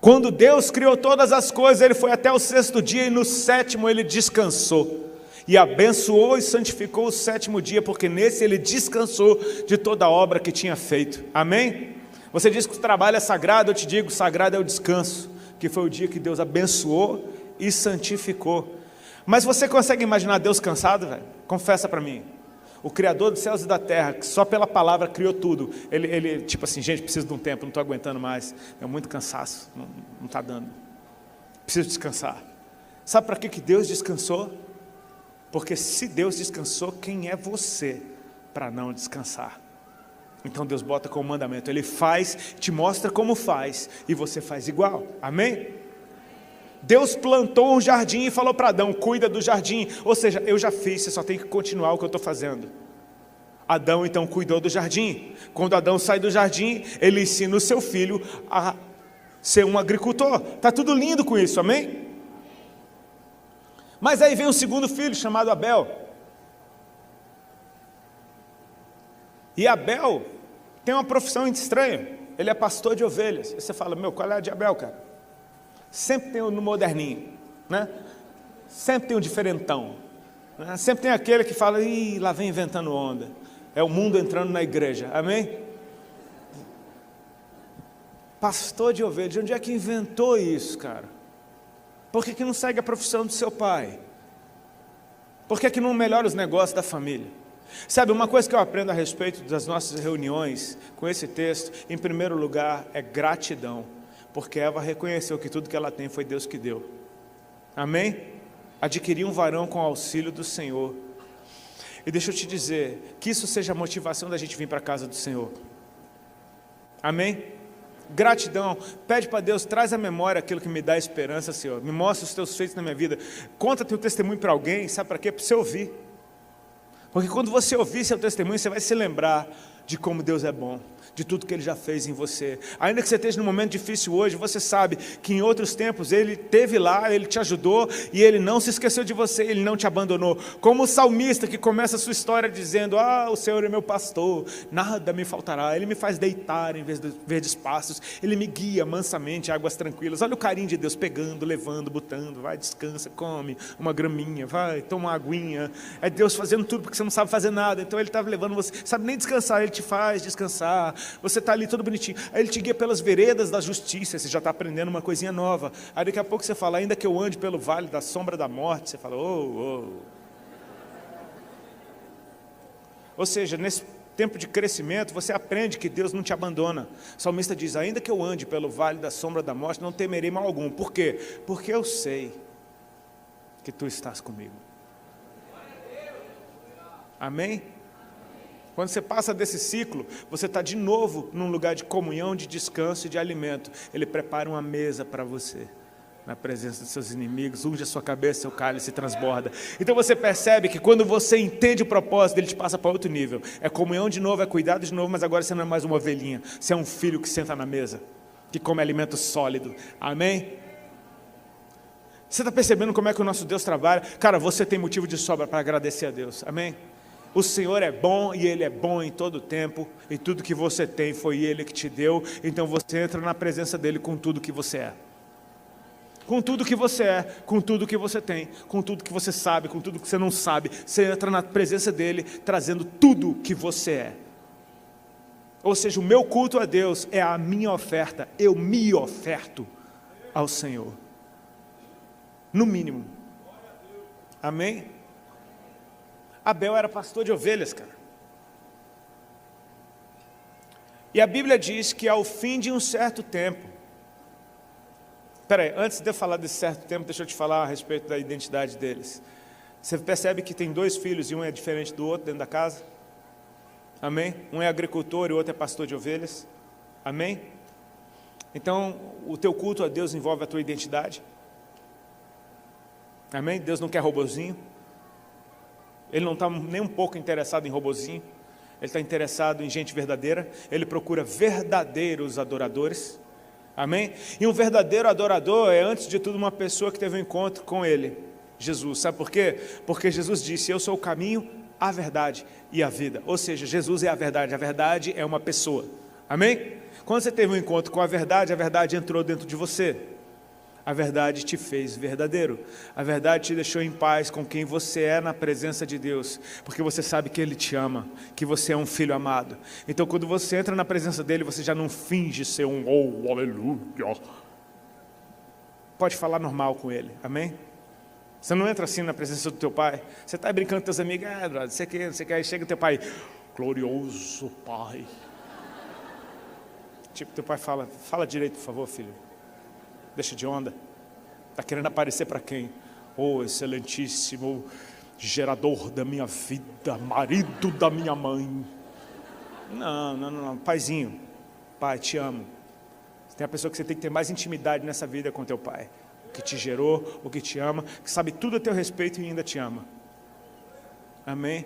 Quando Deus criou todas as coisas, Ele foi até o 6º dia, e no 7º Ele descansou, e abençoou e santificou o 7º dia, porque nesse Ele descansou de toda a obra que tinha feito, amém? Você diz que o trabalho é sagrado, eu te digo, sagrado é o descanso, que foi o dia que Deus abençoou e santificou. Mas você consegue imaginar Deus cansado, velho? Confessa para mim. O Criador dos céus e da terra, que só pela palavra criou tudo, ele tipo assim, gente, preciso de um tempo, não estou aguentando mais, é muito cansaço, não está dando, preciso descansar. Sabe para que Deus descansou? Porque se Deus descansou, quem é você para não descansar? Então Deus bota como mandamento, Ele faz, te mostra como faz, e você faz igual, amém? Deus plantou um jardim e falou para Adão, cuida do jardim, ou seja, eu já fiz, você só tem que continuar o que eu estou fazendo. Adão então cuidou do jardim. Quando Adão sai do jardim, ele ensina o seu filho a ser um agricultor. Está tudo lindo com isso, amém? Mas aí vem um segundo filho chamado Abel. E Abel tem uma profissão estranha, ele é pastor de ovelhas. E você fala, meu, qual é a de Abel, cara? Sempre tem no moderninho, né? Sempre tem um diferentão, né? Sempre tem aquele que fala, ih, lá vem inventando onda. É o mundo entrando na igreja, amém? Pastor de ovelhas, de onde é que inventou isso, cara? Por que não segue a profissão do seu pai? Por que não melhora os negócios da família? Sabe, uma coisa que eu aprendo a respeito das nossas reuniões com esse texto, em primeiro lugar, é gratidão. Porque Eva reconheceu que tudo que ela tem foi Deus que deu, amém? Adquirir um varão com auxílio do Senhor. E deixa eu te dizer, que isso seja a motivação da gente vir para a casa do Senhor, amém? Gratidão, pede para Deus, traz à memória aquilo que me dá esperança, Senhor, me mostra os teus feitos na minha vida, conta teu testemunho para alguém, sabe para quê? Para você ouvir, porque quando você ouvir seu testemunho, você vai se lembrar de como Deus é bom, de tudo que Ele já fez em você. Ainda que você esteja num momento difícil hoje, você sabe que em outros tempos Ele esteve lá, Ele te ajudou, e Ele não se esqueceu de você, Ele não te abandonou. Como o salmista que começa a sua história dizendo, o Senhor é meu pastor, nada me faltará, Ele me faz deitar em verdes pastos, Ele me guia mansamente a águas tranquilas. Olha o carinho de Deus, pegando, levando, botando, vai, descansa, come uma graminha, vai, toma uma aguinha. É Deus fazendo tudo porque você não sabe fazer nada, então Ele estava levando você, sabe nem descansar, Ele te faz descansar. Você está ali todo bonitinho, aí Ele te guia pelas veredas da justiça, você já está aprendendo uma coisinha nova, aí daqui a pouco você fala, ainda que eu ande pelo vale da sombra da morte, você fala, Ou seja, nesse tempo de crescimento, você aprende que Deus não te abandona. O salmista diz, ainda que eu ande pelo vale da sombra da morte, não temerei mal algum. Por quê? Porque eu sei que Tu estás comigo. Amém? Quando você passa desse ciclo, você está de novo num lugar de comunhão, de descanso e de alimento. Ele prepara uma mesa para você, na presença dos seus inimigos, unge a sua cabeça, seu cálice transborda. Então você percebe que quando você entende o propósito, Ele te passa para outro nível. É comunhão de novo, é cuidado de novo, mas agora você não é mais uma ovelhinha. Você é um filho que senta na mesa, que come alimento sólido. Amém? Você está percebendo como é que o nosso Deus trabalha? Cara, você tem motivo de sobra para agradecer a Deus. Amém? O Senhor é bom e Ele é bom em todo o tempo, e tudo que você tem foi Ele que te deu, então você entra na presença dEle com tudo que você é. Com tudo que você é, com tudo que você tem, com tudo que você sabe, com tudo que você não sabe, você entra na presença dEle trazendo tudo que você é. Ou seja, o meu culto a Deus é a minha oferta, eu me oferto ao Senhor. No mínimo. Amém? Abel era pastor de ovelhas, cara. E a Bíblia diz que ao fim de um certo tempo, peraí, antes de eu falar desse certo tempo, deixa eu te falar a respeito da identidade deles. Você percebe que tem dois filhos e um é diferente do outro dentro da casa? Amém? Um é agricultor e o outro é pastor de ovelhas. Amém? Então, o teu culto a Deus envolve a tua identidade. Amém? Deus não quer robozinho. Ele não está nem um pouco interessado em robozinho. Ele está interessado em gente verdadeira. Ele procura verdadeiros adoradores. Amém? E um verdadeiro adorador é, antes de tudo, uma pessoa que teve um encontro com Ele, Jesus. Sabe por quê? Porque Jesus disse: eu sou o caminho, a verdade e a vida. Ou seja, Jesus é a verdade é uma pessoa. Amém? Quando você teve um encontro com a verdade entrou dentro de você. A verdade te fez verdadeiro. A verdade te deixou em paz com quem você é na presença de Deus, porque você sabe que Ele te ama, que você é um filho amado. Então, quando você entra na presença dEle, você já não finge ser um oh, aleluia. Pode falar normal com Ele, amém? Você não entra assim na presença do teu pai. Você está brincando com teus amigos, você quer, aí chega o teu pai, glorioso Pai. Tipo, teu pai fala direito, por favor, filho. Deixa de onda. Está querendo aparecer para quem? Oh, excelentíssimo gerador da minha vida, marido da minha mãe. Não, paizinho. Pai, te amo. Tem a pessoa que você tem que ter mais intimidade nessa vida com teu pai. O que te gerou, o que te ama, que sabe tudo a teu respeito e ainda te ama. Amém?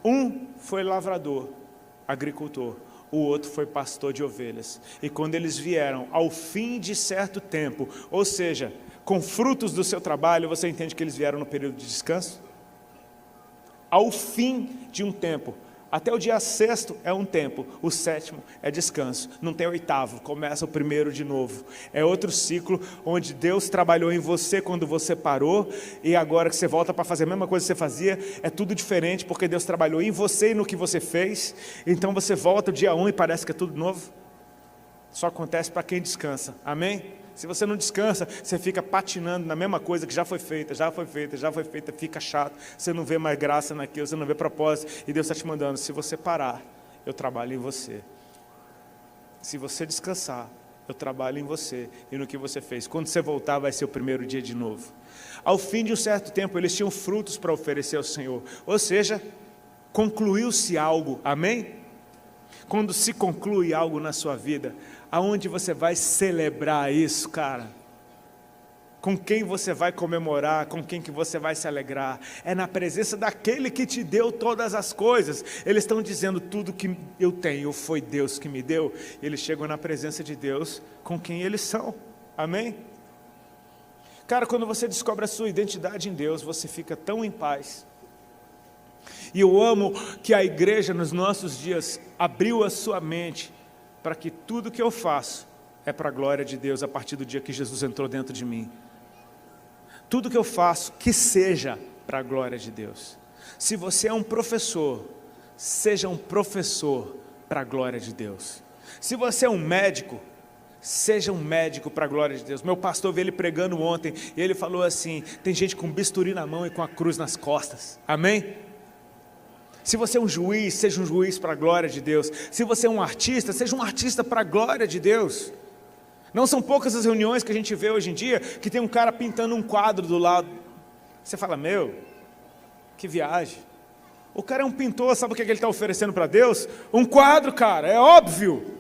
Um foi lavrador, agricultor. O outro foi pastor de ovelhas. E quando eles vieram ao fim de certo tempo, ou seja, com frutos do seu trabalho, você entende que eles vieram no período de descanso? Ao fim de um tempo. Até o dia 6º é um tempo, o 7º é descanso. Não tem 8º, começa o 1º de novo. É outro ciclo onde Deus trabalhou em você quando você parou, e agora que você volta para fazer a mesma coisa que você fazia, é tudo diferente, porque Deus trabalhou em você e no que você fez. Então você volta o dia 1 e parece que é tudo novo. Só acontece para quem descansa, amém? Se você não descansa, você fica patinando na mesma coisa que já foi feita, fica chato, você não vê mais graça naquilo, você não vê propósito, e Deus está te mandando: se você parar, eu trabalho em você. Se você descansar, eu trabalho em você e no que você fez. Quando você voltar, vai ser o 1º dia de novo. Ao fim de um certo tempo, eles tinham frutos para oferecer ao Senhor, ou seja, concluiu-se algo, amém? Quando se conclui algo na sua vida, aonde você vai celebrar isso, cara? Com quem você vai comemorar? Com quem que você vai se alegrar? É na presença daquele que te deu todas as coisas. Eles estão dizendo: tudo que eu tenho foi Deus que me deu. Eles chegam na presença de Deus com quem eles são, amém? Cara, quando você descobre a sua identidade em Deus, você fica tão em paz. E eu amo que a igreja nos nossos dias abriu a sua mente para que tudo que eu faço é para a glória de Deus a partir do dia que Jesus entrou dentro de mim. Tudo que eu faço, que seja para a glória de Deus. Se você é um professor, seja um professor para a glória de Deus. Se você é um médico, seja um médico para a glória de Deus. Meu pastor veio ele pregando ontem, e ele falou assim: tem gente com bisturi na mão e com a cruz nas costas, amém? Se você é um juiz, seja um juiz para a glória de Deus. Se você é um artista, seja um artista para a glória de Deus. Não são poucas as reuniões que a gente vê hoje em dia, que tem um cara pintando um quadro do lado. Você fala: meu, que viagem. O cara é um pintor, sabe o que ele está oferecendo para Deus? Um quadro, cara, é óbvio.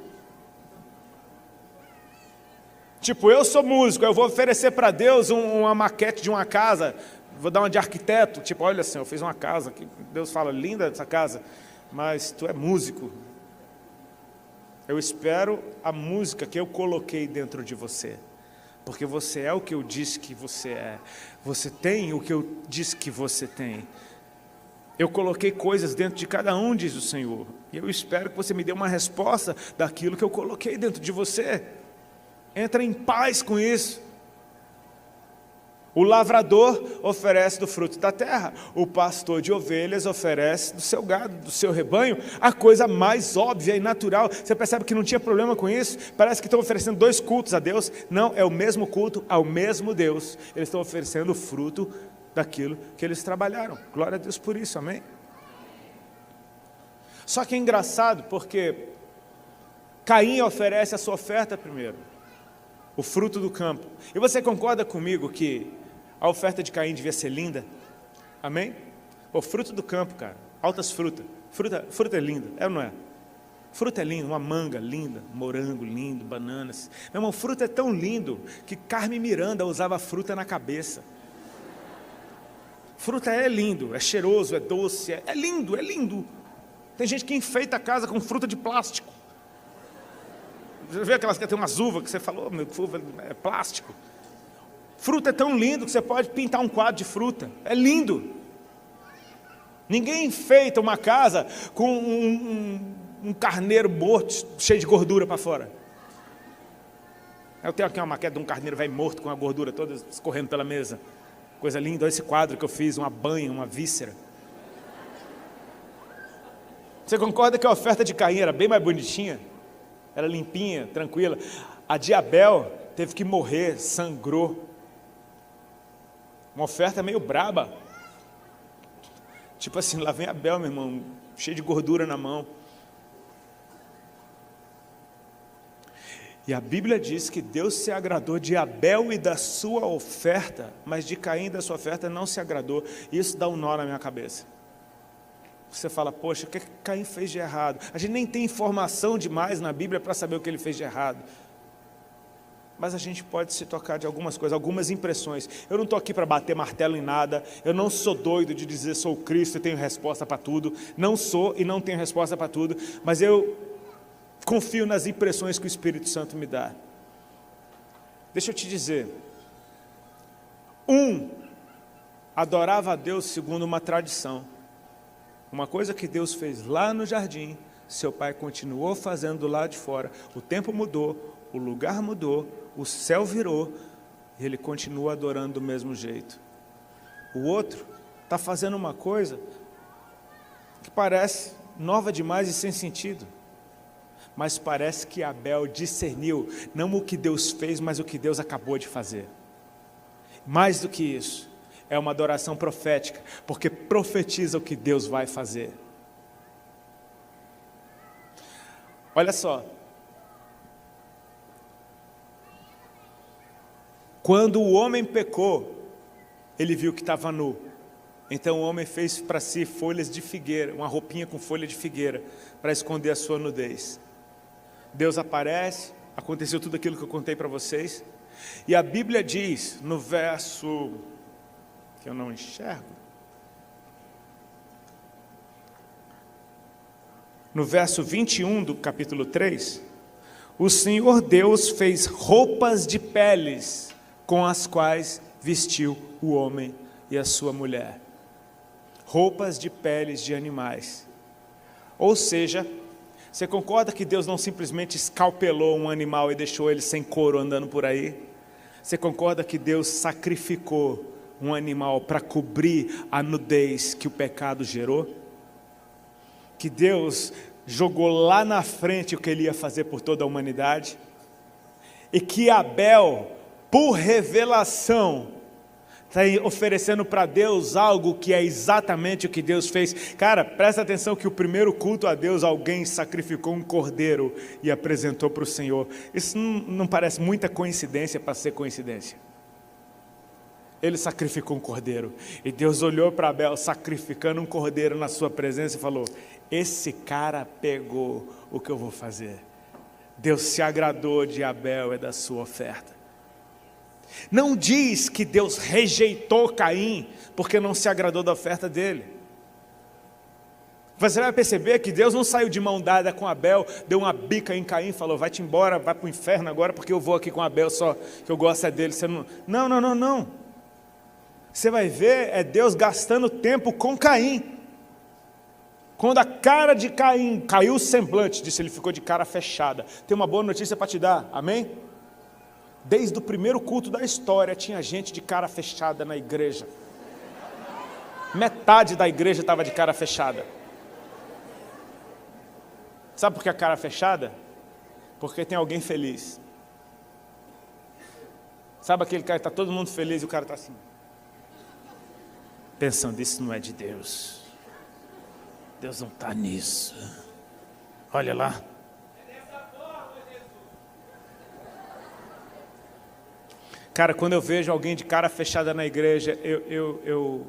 Tipo, eu sou músico, eu vou oferecer para Deus uma maquete de uma casa. Vou dar uma de arquiteto, tipo, olha assim, eu fiz uma casa, que Deus fala: linda essa casa, mas tu é músico. Eu espero a música que eu coloquei dentro de você, porque você é o que eu disse que você é, você tem o que eu disse que você tem. Eu coloquei coisas dentro de cada um, diz o Senhor, e eu espero que você me dê uma resposta daquilo que eu coloquei dentro de você. Entra em paz com isso. O lavrador oferece do fruto da terra, o pastor de ovelhas oferece do seu gado, do seu rebanho, a coisa mais óbvia e natural. Você percebe que não tinha problema com isso? Parece que estão oferecendo 2 cultos a Deus. Não, é o mesmo culto ao mesmo Deus. Eles estão oferecendo o fruto daquilo que eles trabalharam. Glória a Deus por isso, amém? Só que é engraçado porque Caim oferece a sua oferta primeiro, o fruto do campo. E você concorda comigo que a oferta de Caim devia ser linda? Amém? O fruto do campo, cara, altas frutas. Fruta é lindo, é ou não é? Fruta é lindo, uma manga linda, morango lindo, bananas. Meu irmão, fruta é tão lindo que Carmen Miranda usava fruta na cabeça. Fruta é lindo, é cheiroso, é doce, é lindo, é lindo. Tem gente que enfeita a casa com fruta de plástico. Você vê aquelas que tem umas uvas que você falou, meu, uva é plástico. Fruta é tão lindo que você pode pintar um quadro de fruta. É lindo. Ninguém enfeita uma casa com um carneiro morto, cheio de gordura para fora. Eu tenho aqui uma maquete de um carneiro velho morto com a gordura toda escorrendo pela mesa. Coisa linda, olha esse quadro que eu fiz, uma banha, uma víscera. Você concorda que a oferta de Caim era bem mais bonitinha? Era limpinha, tranquila. A de Abel teve que morrer, sangrou. Uma oferta meio braba. Tipo assim, lá vem Abel, meu irmão, cheio de gordura na mão. E a Bíblia diz que Deus se agradou de Abel e da sua oferta, mas de Caim e da sua oferta não se agradou. Isso dá um nó na minha cabeça. Você fala, poxa, o que Caim fez de errado? A gente nem tem informação demais na Bíblia para saber o que ele fez de errado. Mas a gente pode se tocar de algumas coisas, algumas impressões. Eu não estou aqui para bater martelo em nada. Eu não sou doido de dizer sou Cristo e tenho resposta para tudo. Não sou e não tenho resposta para tudo. Mas eu confio nas impressões que o Espírito Santo me dá. Deixa eu te dizer. Adorava a Deus segundo uma tradição. Uma coisa que Deus fez lá no jardim, seu pai continuou fazendo do lado de fora. O tempo mudou, o lugar mudou, o céu virou, e ele continua adorando do mesmo jeito. O outro está fazendo uma coisa que parece nova demais e sem sentido. Mas parece que Abel discerniu, não o que Deus fez, mas o que Deus acabou de fazer. Mais do que isso, é uma adoração profética, porque profetiza o que Deus vai fazer. Olha só. Quando o homem pecou, ele viu que estava nu. Então o homem fez para si folhas de figueira, uma roupinha com folha de figueira, para esconder a sua nudez. Deus aparece, aconteceu tudo aquilo que eu contei para vocês. E a Bíblia diz, no verso que eu não enxergo, no verso 21 do capítulo 3, o Senhor Deus fez roupas de peles com as quais vestiu o homem e a sua mulher. Roupas de peles de animais. Ou seja, você concorda que Deus não simplesmente escalpelou um animal e deixou ele sem couro andando por aí? Você concorda que Deus sacrificou um animal para cobrir a nudez que o pecado gerou? Que Deus jogou lá na frente o que ele ia fazer por toda a humanidade? E que Abel, por revelação, está oferecendo para Deus algo que é exatamente o que Deus fez. Cara, presta atenção que o primeiro culto a Deus, alguém sacrificou um cordeiro e apresentou para o Senhor. Isso não parece muita coincidência para ser coincidência. Ele sacrificou um cordeiro, e Deus olhou para Abel sacrificando um cordeiro na sua presença e falou, esse cara pegou o que eu vou fazer. Deus se agradou de Abel e da sua oferta. Não diz que Deus rejeitou Caim, porque não se agradou da oferta dele. Você vai perceber que Deus não saiu de mão dada com Abel, deu uma bica em Caim e falou, vai-te embora, vai para o inferno agora, porque eu vou aqui com Abel, só que eu gosto é dele. Você não. Você vai ver, é Deus gastando tempo com Caim. Quando a cara de Caim caiu o semblante, disse, ele ficou de cara fechada. Tem uma boa notícia para te dar, amém? Desde o primeiro culto da história, tinha gente de cara fechada na igreja. Metade da igreja estava de cara fechada. Sabe por que a cara fechada? Porque tem alguém feliz. Sabe aquele cara que está todo mundo feliz e o cara está assim, pensando, isso não é de Deus. Deus não está nisso. Olha lá. Cara, quando eu vejo alguém de cara fechada na igreja, eu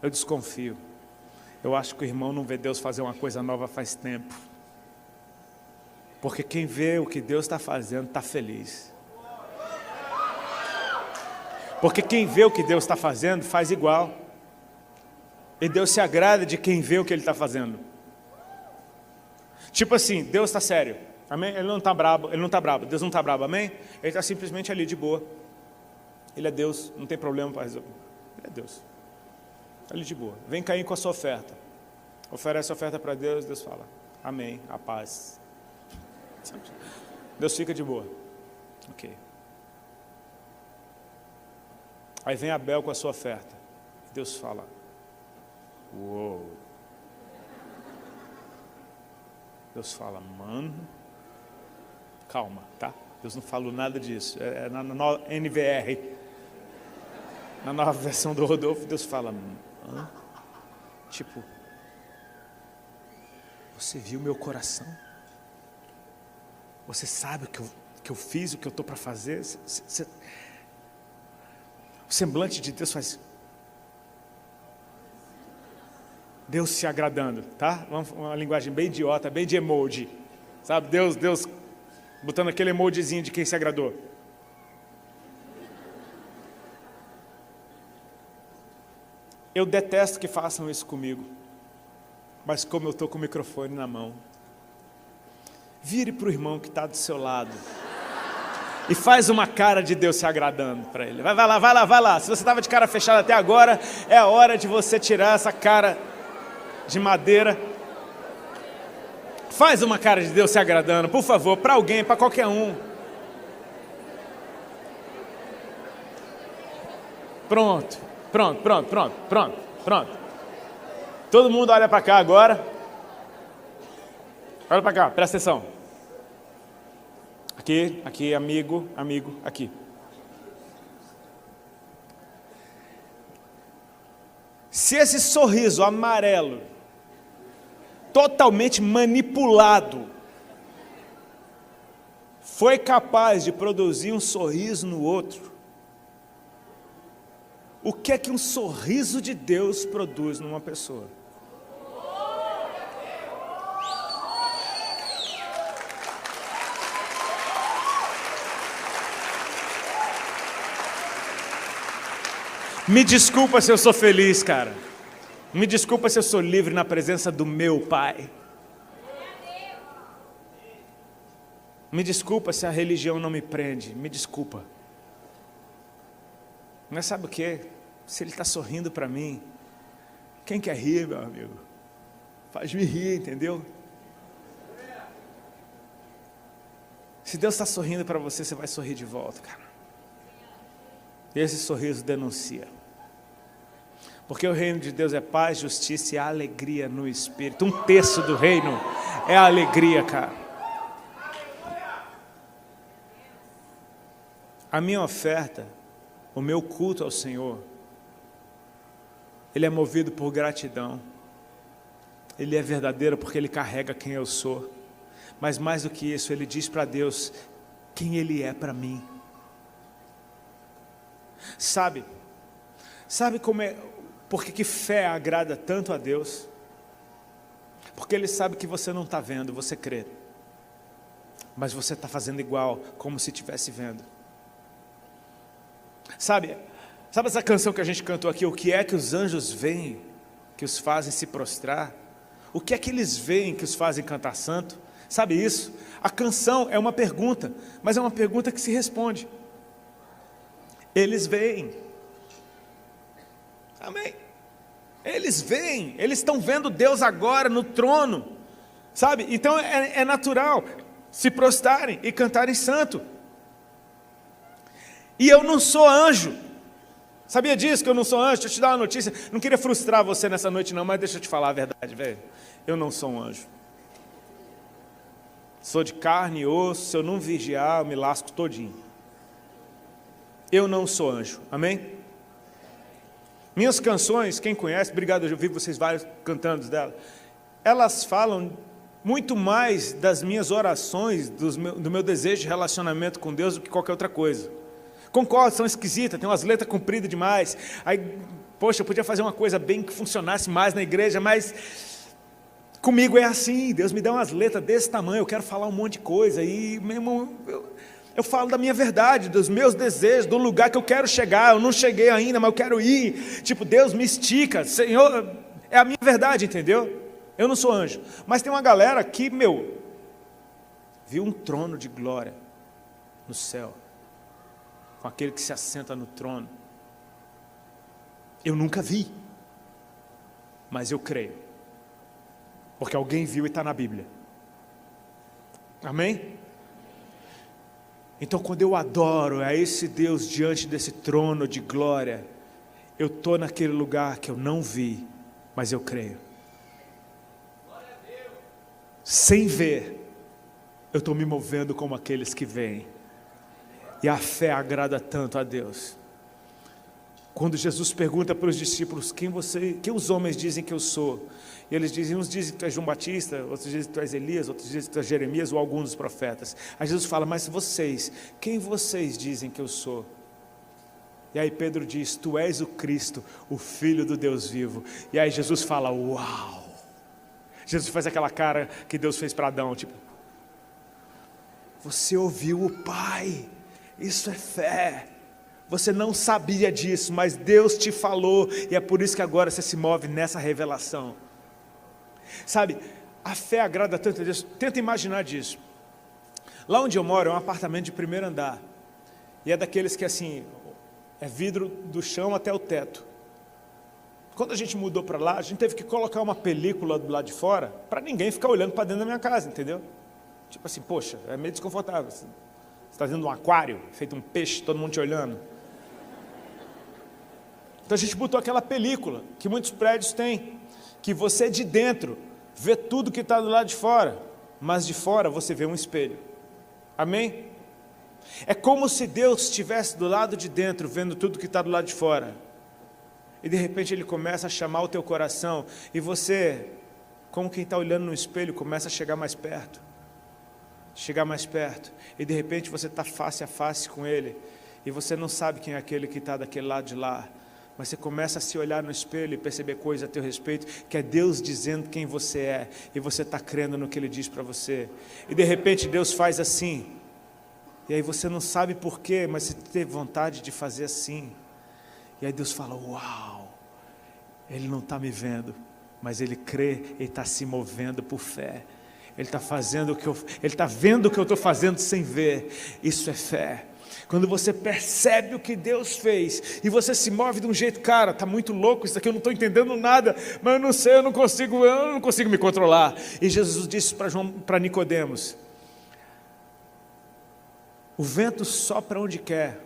desconfio. Eu acho que o irmão não vê Deus fazer uma coisa nova faz tempo. Porque quem vê o que Deus está fazendo está feliz. Porque quem vê o que Deus está fazendo faz igual. E Deus se agrada de quem vê o que Ele está fazendo. Tipo assim, Deus está sério, amém? Ele não está brabo, Deus não está brabo, amém? Ele está simplesmente ali de boa. Ele é Deus, não tem problema para resolver. Ele é Deus, está ali de boa. Vem cair com a sua oferta. Oferece a oferta para Deus, Deus fala, amém, a paz. Deus fica de boa. Ok. Aí vem Abel com a sua oferta. Deus fala, uou. Deus fala, mano, calma, tá? Deus não falou nada disso. É na NVR, na nova versão do Rodolfo, Deus fala, tipo, você viu meu coração? Você sabe o que eu fiz, o que eu estou para fazer? O semblante de Deus faz... Deus se agradando, tá? Uma linguagem bem idiota, bem de emoji. Sabe? Deus botando aquele emojizinho de quem se agradou. Eu detesto que façam isso comigo. Mas como eu estou com o microfone na mão, vire para o irmão que está do seu lado e faz uma cara de Deus se agradando para ele. Vai lá. Se você estava de cara fechada até agora, é a hora de você tirar essa cara de madeira. Faz uma cara de Deus se agradando, por favor, para alguém, para qualquer um. Pronto. Todo mundo olha para cá agora. Olha para cá, presta atenção. Aqui, amigo, aqui. Se esse sorriso amarelo, totalmente manipulado, foi capaz de produzir um sorriso no outro, o que é que um sorriso de Deus produz numa pessoa? Me desculpa se eu sou feliz, cara. Me desculpa se eu sou livre na presença do meu Pai. Me desculpa se a religião não me prende. Me desculpa. Mas sabe o que? Se Ele está sorrindo para mim, quem quer rir, meu amigo? Faz-me rir, entendeu? Se Deus está sorrindo para você, você vai sorrir de volta, cara. E esse sorriso denuncia. Porque o reino de Deus é paz, justiça e alegria no Espírito. 1/3 do reino é a alegria, cara. A minha oferta, o meu culto ao Senhor, ele é movido por gratidão. Ele é verdadeiro porque ele carrega quem eu sou. Mas mais do que isso, ele diz para Deus quem Ele é para mim. Sabe como é... Por que fé agrada tanto a Deus? Porque Ele sabe que você não está vendo, você crê. Mas você está fazendo igual, como se estivesse vendo. Sabe essa canção que a gente cantou aqui? O que é que os anjos veem que os fazem se prostrar? O que é que eles veem que os fazem cantar santo? Sabe isso? A canção é uma pergunta, mas é uma pergunta que se responde. Eles veem. Amém. Eles veem, eles estão vendo Deus agora no trono, sabe? Então é natural se prostrarem e cantarem santo. E eu não sou anjo. Sabia disso, que eu não sou anjo? Deixa eu te dar uma notícia. Não queria frustrar você nessa noite não, mas deixa eu te falar a verdade, velho. Eu não sou um anjo. Sou de carne e osso, se eu não vigiar, eu me lasco todinho. Eu não sou anjo, amém? Minhas canções, quem conhece, obrigado, eu vi vocês vários cantando dela, elas falam muito mais das minhas orações, do meu desejo de relacionamento com Deus do que qualquer outra coisa. Concordo, são esquisitas, tem umas letras compridas demais, aí Poxa, eu podia fazer uma coisa bem que funcionasse mais na igreja, mas comigo é assim, Deus me dá umas letras desse tamanho, eu quero falar um monte de coisa, e meu irmão, eu falo da minha verdade, dos meus desejos, do lugar que eu quero chegar, eu não cheguei ainda, mas eu quero ir, tipo, Deus me estica, Senhor, é a minha verdade, entendeu? Eu não sou anjo, mas tem uma galera que, viu um trono de glória no céu, com aquele que se assenta no trono. Eu nunca vi, mas eu creio, porque alguém viu e está na Bíblia. Amém? Então, quando eu adoro a esse Deus diante desse trono de glória, eu estou naquele lugar que eu não vi, mas eu creio. Sem ver, eu estou me movendo como aqueles que veem. E a fé agrada tanto a Deus. Quando Jesus pergunta para os discípulos, quem os homens dizem que eu sou? E eles dizem, uns dizem que tu és João Batista, outros dizem que tu és Elias, outros dizem que tu és Jeremias ou algum dos profetas. Aí Jesus fala, mas vocês, quem vocês dizem que eu sou? E aí Pedro diz, tu és o Cristo, o Filho do Deus vivo. E aí Jesus fala, uau! Jesus faz aquela cara que Deus fez para Adão, tipo, você ouviu o Pai, isso é fé. Você não sabia disso, mas Deus te falou, e é por isso que agora você se move nessa revelação. Sabe, a fé agrada tanto a Deus. Tenta imaginar disso. Lá onde eu moro é um apartamento de primeiro andar, e é daqueles que assim, é vidro do chão até o teto. Quando a gente mudou para lá, a gente teve que colocar uma película do lado de fora, para ninguém ficar olhando para dentro da minha casa, entendeu? Tipo assim, poxa, é meio desconfortável. Você está dentro de um aquário, feito um peixe, todo mundo te olhando. Então a gente botou aquela película, que muitos prédios têm, que você de dentro vê tudo que está do lado de fora, mas de fora você vê um espelho. Amém? É como se Deus estivesse do lado de dentro, vendo tudo que está do lado de fora. E de repente Ele começa a chamar o teu coração, e você, como quem está olhando no espelho, começa a chegar mais perto. Chegar mais perto, e de repente você está face a face com Ele, e você não sabe quem é aquele que está daquele lado de lá, mas você começa a se olhar no espelho e perceber coisas a teu respeito, que é Deus dizendo quem você é, e você está crendo no que Ele diz para você, e de repente Deus faz assim, e aí você não sabe porquê, mas você teve vontade de fazer assim, e aí Deus fala, uau, Ele não está me vendo, mas Ele crê, Ele está se movendo por fé, Ele está fazendo Ele está vendo o que eu estou fazendo sem ver, isso é fé. Quando você percebe o que Deus fez, e você se move de um jeito, cara, está muito louco isso aqui, eu não estou entendendo nada, mas eu não sei, eu não consigo me controlar. E Jesus disse para Nicodemos, o vento sopra onde quer,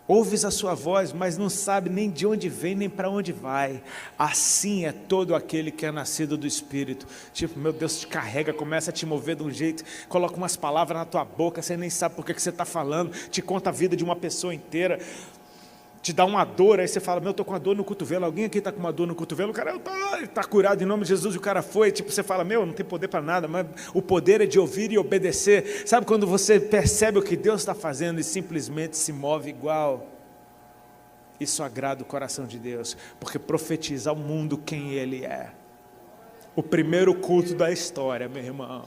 ouves a sua voz, mas não sabe nem de onde vem, nem para onde vai. Assim é todo aquele que é nascido do Espírito. Tipo, meu Deus, te carrega, começa a te mover de um jeito, coloca umas palavras na tua boca, você nem sabe por que você está falando, te conta a vida de uma pessoa inteira, te dá uma dor, aí você fala, estou com uma dor no cotovelo, alguém aqui está com uma dor no cotovelo? O cara está curado em nome de Jesus, e o cara foi, tipo, você fala, não tem poder para nada, mas o poder é de ouvir e obedecer. Sabe quando você percebe o que Deus está fazendo e simplesmente se move igual? Isso agrada o coração de Deus, porque profetiza ao mundo quem Ele é. O primeiro culto da história, meu irmão,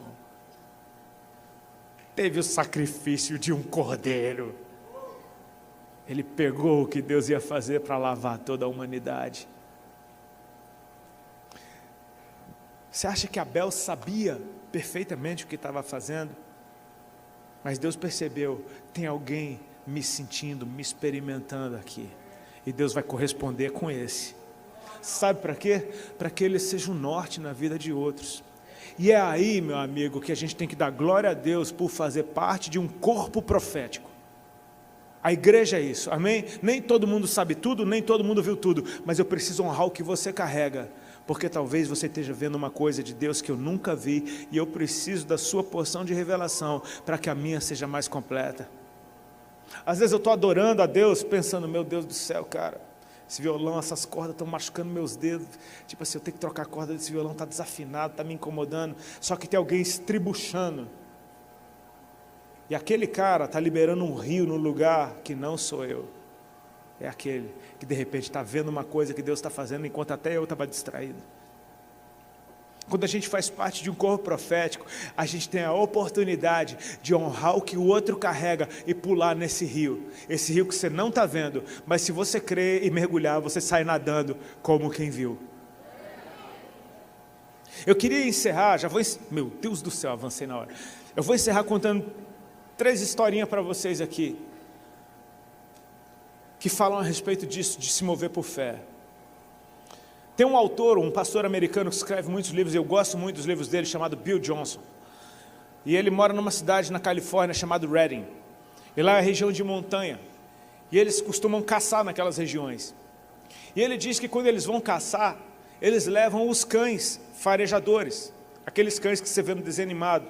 teve o sacrifício de um cordeiro. Ele pegou o que Deus ia fazer para lavar toda a humanidade. Você acha que Abel sabia perfeitamente o que estava fazendo? Mas Deus percebeu, tem alguém me sentindo, me experimentando aqui. E Deus vai corresponder com esse. Sabe para quê? Para que ele seja um norte na vida de outros. E é aí, meu amigo, que a gente tem que dar glória a Deus por fazer parte de um corpo profético. A igreja é isso, amém? Nem todo mundo sabe tudo, nem todo mundo viu tudo, mas eu preciso honrar o que você carrega, porque talvez você esteja vendo uma coisa de Deus que eu nunca vi, e eu preciso da sua porção de revelação, para que a minha seja mais completa. Às vezes eu estou adorando a Deus, pensando, meu Deus do céu, cara, esse violão, essas cordas estão machucando meus dedos, tipo assim, eu tenho que trocar a corda desse violão, está desafinado, está me incomodando, só que tem alguém estribuchando, e aquele cara está liberando um rio no lugar que não sou eu. é aquele que de repente está vendo uma coisa que Deus está fazendo enquanto até eu estava distraído. Quando a gente faz parte de um corpo profético, a gente tem a oportunidade de honrar o que o outro carrega e pular nesse rio. Esse rio que você não está vendo, mas se você crer e mergulhar, você sai nadando como quem viu. Eu queria encerrar, meu Deus do céu, avancei na hora. Eu vou encerrar contando 3 historinhas para vocês aqui, que falam a respeito disso, de se mover por fé. Tem um autor, um pastor americano que escreve muitos livros, eu gosto muito dos livros dele, chamado Bill Johnson. E ele mora numa cidade na Califórnia chamada Redding. E lá é a região de montanha. E eles costumam caçar naquelas regiões. E ele diz que quando eles vão caçar, eles levam os cães farejadores, aqueles cães que você vê no desenho animado,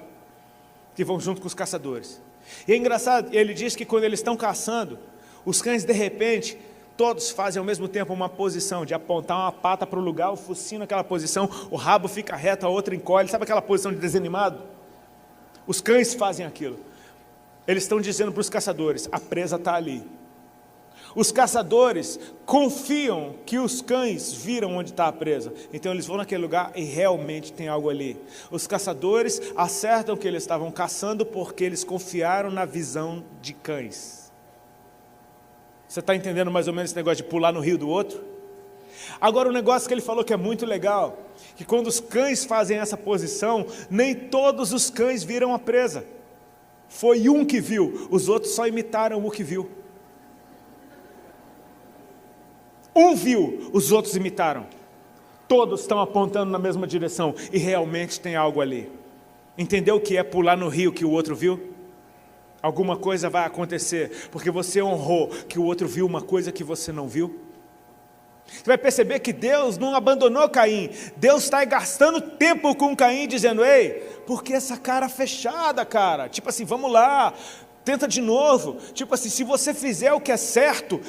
que vão junto com os caçadores. E é engraçado, ele diz que quando eles estão caçando, os cães de repente, todos fazem ao mesmo tempo uma posição de apontar uma pata para o lugar, o focinho naquela posição, o rabo fica reto, a outra encolhe, sabe aquela posição de desenho animado? Os cães fazem aquilo. Eles estão dizendo para os caçadores, a presa está ali. Os caçadores confiam que os cães viram onde está a presa, então eles vão naquele lugar e realmente tem algo ali. Os caçadores acertam que eles estavam caçando porque eles confiaram na visão de cães. Você está entendendo mais ou menos esse negócio de pular no rio do outro? Agora, um negócio que ele falou que é muito legal, que quando os cães fazem essa posição, nem todos os cães viram a presa. Foi um que viu, os outros só imitaram o que viu. Um viu, os outros imitaram. Todos estão apontando na mesma direção e realmente tem algo ali. Entendeu o que é pular no rio que o outro viu? Alguma coisa vai acontecer, porque você honrou que o outro viu uma coisa que você não viu. Você vai perceber que Deus não abandonou Caim. Deus está gastando tempo com Caim, dizendo, ei, por que essa cara fechada, cara? Tipo assim, vamos lá, tenta de novo. Tipo assim, se você fizer o que é certo,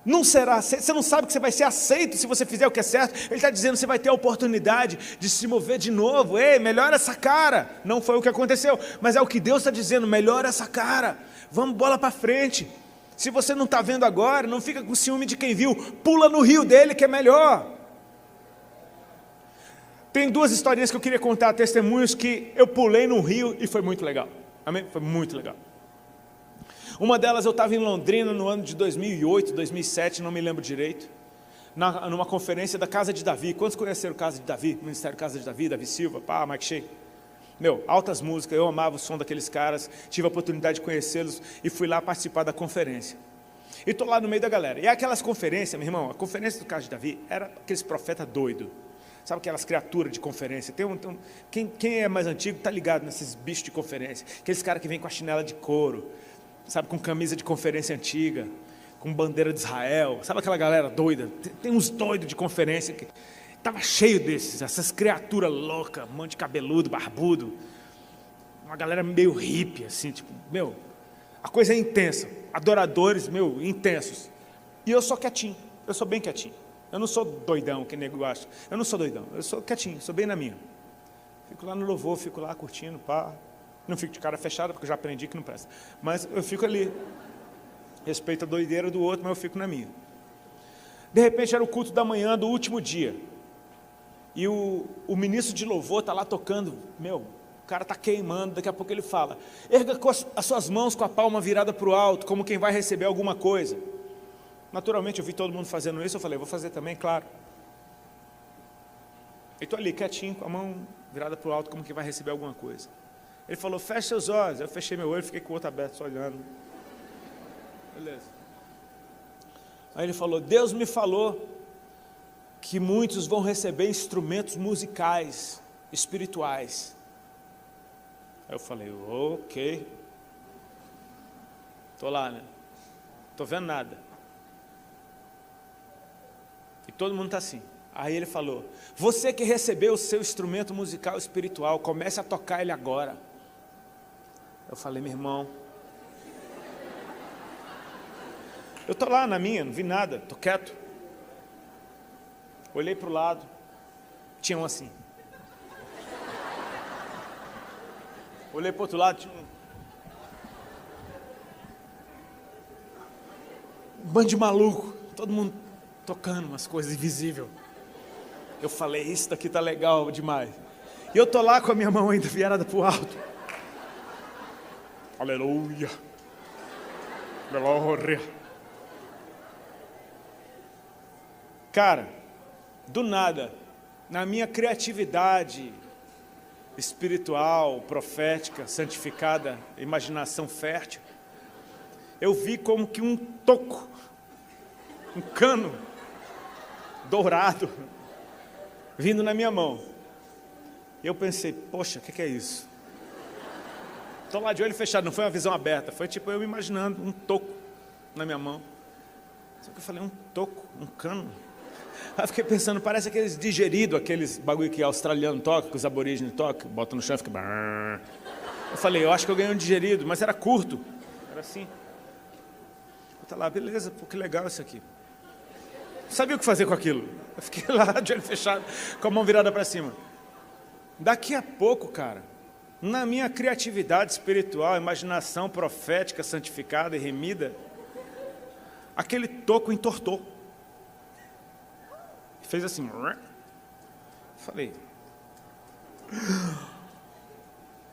não será, você não sabe que você vai ser aceito se você fizer o que é certo. Ele está dizendo que você vai ter a oportunidade de se mover de novo. Ei, melhora essa cara. Não foi o que aconteceu, mas é o que Deus está dizendo, melhora essa cara. Vamos bola para frente. Se você não está vendo agora, não fica com ciúme de quem viu. Pula no rio dele que é melhor. Tem 2 historinhas que eu queria contar, testemunhos que eu pulei no rio e foi muito legal. Amém? Foi muito legal. Uma delas eu estava em Londrina no ano de 2008, 2007, não me lembro direito, numa conferência da Casa de Davi. Quantos conheceram a Casa de Davi? O Ministério Casa de Davi, Davi Silva, Mike Shea. Meu, altas músicas, eu amava o som daqueles caras, tive a oportunidade de conhecê-los e fui lá participar da conferência. E estou lá no meio da galera. E aquelas conferências, meu irmão, a conferência do Casa de Davi era aqueles profetas doidos. Sabe aquelas criaturas de conferência? Quem é mais antigo está ligado nesses bichos de conferência. Aqueles caras que vêm com a chinela de couro, sabe, com camisa de conferência antiga, com bandeira de Israel, sabe aquela galera doida? Tem uns doidos de conferência que estava cheio desses, essas criaturas loucas, um monte de cabeludo, barbudo, uma galera meio hippie, assim, tipo, meu, a coisa é intensa, adoradores, meu, intensos, e eu sou quietinho, eu sou bem quietinho, eu não sou doidão, que nego acha, eu não sou doidão, eu sou quietinho, sou bem na minha, fico lá no louvor, fico lá curtindo, pá. Não fico de cara fechada, porque eu já aprendi que não presta. Mas eu fico ali. Respeito a doideira do outro, mas eu fico na minha. De repente era o culto da manhã do último dia. E o ministro de louvor está lá tocando. Meu, o cara está queimando, daqui a pouco ele fala. Erga as suas mãos com a palma virada para o alto, como quem vai receber alguma coisa. Naturalmente eu vi todo mundo fazendo isso, eu falei, vou fazer também, claro. E estou ali quietinho, com a mão virada para o alto, como quem vai receber alguma coisa. Ele falou, fecha seus olhos. Eu fechei meu olho, fiquei com o outro aberto, só olhando. Beleza. Aí ele falou, Deus me falou que muitos vão receber instrumentos musicais, espirituais. Aí eu falei, ok. Estou lá, né? Estou vendo nada. E todo mundo está assim. Aí ele falou, você que recebeu o seu instrumento musical espiritual, comece a tocar ele agora. Eu falei, meu irmão, eu estou lá na minha, não vi nada, estou quieto. Olhei para o lado, tinha um assim. Olhei para o outro lado, tinha um. um bando de maluco, todo mundo tocando umas coisas invisíveis. Eu falei, isso daqui tá legal demais. E eu tô lá com a minha mão ainda virada pro alto. Aleluia. Glória. Cara, do nada, na minha criatividade espiritual, profética, santificada, imaginação fértil, eu vi como que um toco, um cano dourado, vindo na minha mão. E eu pensei, poxa, o que é isso? Estou lá de olho fechado, não foi uma visão aberta, foi tipo eu imaginando um toco na minha mão. Só que eu falei, um toco, um cano. Aí eu fiquei pensando, parece aqueles digeridos, aqueles bagulho que australiano toca, que os aborígenes tocam, bota no chão e fica... Eu falei, eu acho que eu ganhei um digerido, mas era curto, era assim. Eu tá lá, beleza, pô, que legal isso aqui. Não sabia o que fazer com aquilo. Eu fiquei lá de olho fechado, com a mão virada para cima. Daqui a pouco, cara, na minha criatividade espiritual, imaginação profética, santificada e remida, aquele toco entortou. Fez assim. Falei,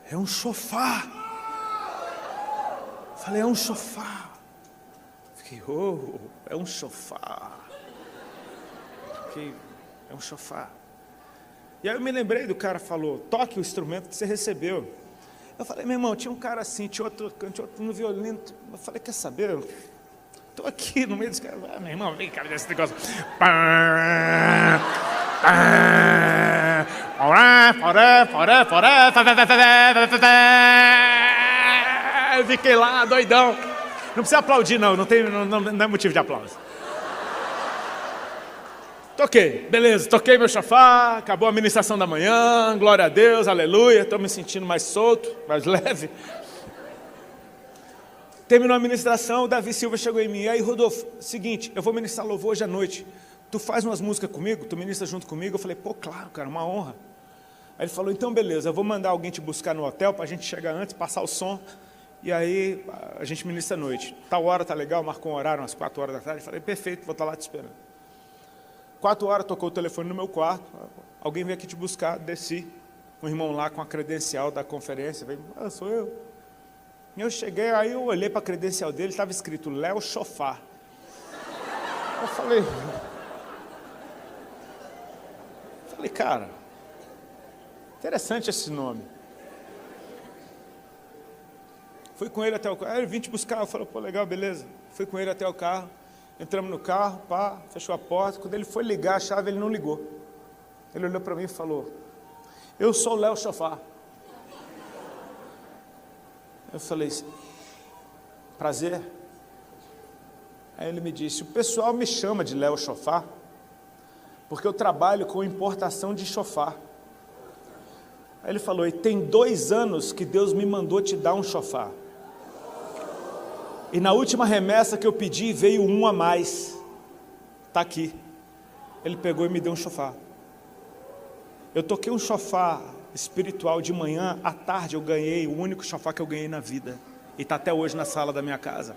é um chofar. Falei, é um chofar. Fiquei, é um chofar. Fiquei, é um chofar. E aí eu me lembrei do cara, falou, toque o instrumento que você recebeu. Eu falei, meu irmão, tinha um cara assim, tinha outro no violino. Eu falei, quer saber? Estou aqui no meio dos caras. Meu irmão, vem cá desse negócio. Eu fiquei lá, doidão. Não precisa aplaudir, não é motivo de aplauso. Toquei, beleza, toquei meu chofar, acabou a ministração da manhã, glória a Deus, aleluia, estou me sentindo mais solto, mais leve. Terminou a ministração, o Davi Silva chegou em mim, e aí, Rodolfo, seguinte, eu vou ministrar louvor hoje à noite, tu faz umas músicas comigo, tu ministra junto comigo? Eu falei, pô, claro, cara, uma honra. Aí ele falou, então beleza, eu vou mandar alguém te buscar no hotel, para a gente chegar antes, passar o som, e aí a gente ministra à noite. Tal hora tá legal, marcou um horário, umas 4 horas da tarde, eu falei, perfeito, vou estar lá te esperando. 4 horas, tocou o telefone no meu quarto, alguém veio aqui te buscar, desci, um irmão lá com a credencial da conferência, veio, sou eu. E eu cheguei, aí eu olhei para a credencial dele, estava escrito Léo Chofar. Eu falei, cara, interessante esse nome. Fui com ele até o carro, aí ele vim te buscar, eu falei, pô, legal, beleza. Fui com ele até o carro. Entramos no carro, pá, fechou a porta. Quando ele foi ligar a chave, ele não ligou. Ele olhou para mim e falou, eu sou o Léo Chofar. Eu falei, prazer. Aí ele me disse, o pessoal me chama de Léo Chofar, porque eu trabalho com importação de chofar. Aí ele falou, e tem 2 anos que Deus me mandou te dar um chofar. E na última remessa que eu pedi, veio um a mais. Está aqui. Ele pegou e me deu um chofar. Eu toquei um chofar espiritual de manhã, à tarde eu ganhei o único chofar que eu ganhei na vida. E está até hoje na sala da minha casa.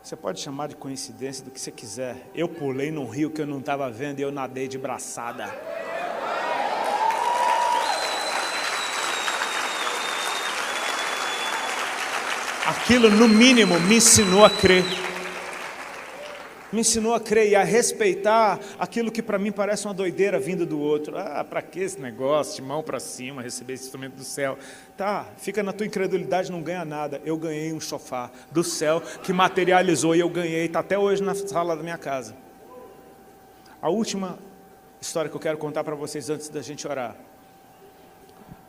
Você pode chamar de coincidência do que você quiser. Eu pulei num rio que eu não estava vendo e eu nadei de braçada. Aquilo, no mínimo, me ensinou a crer. Me ensinou a crer e a respeitar aquilo que para mim parece uma doideira vindo do outro. Para que esse negócio de mão para cima, receber esse instrumento do céu? Tá, fica na tua incredulidade, não ganha nada. Eu ganhei um chofar do céu que materializou e eu ganhei, está até hoje na sala da minha casa. A última história que eu quero contar para vocês antes da gente orar.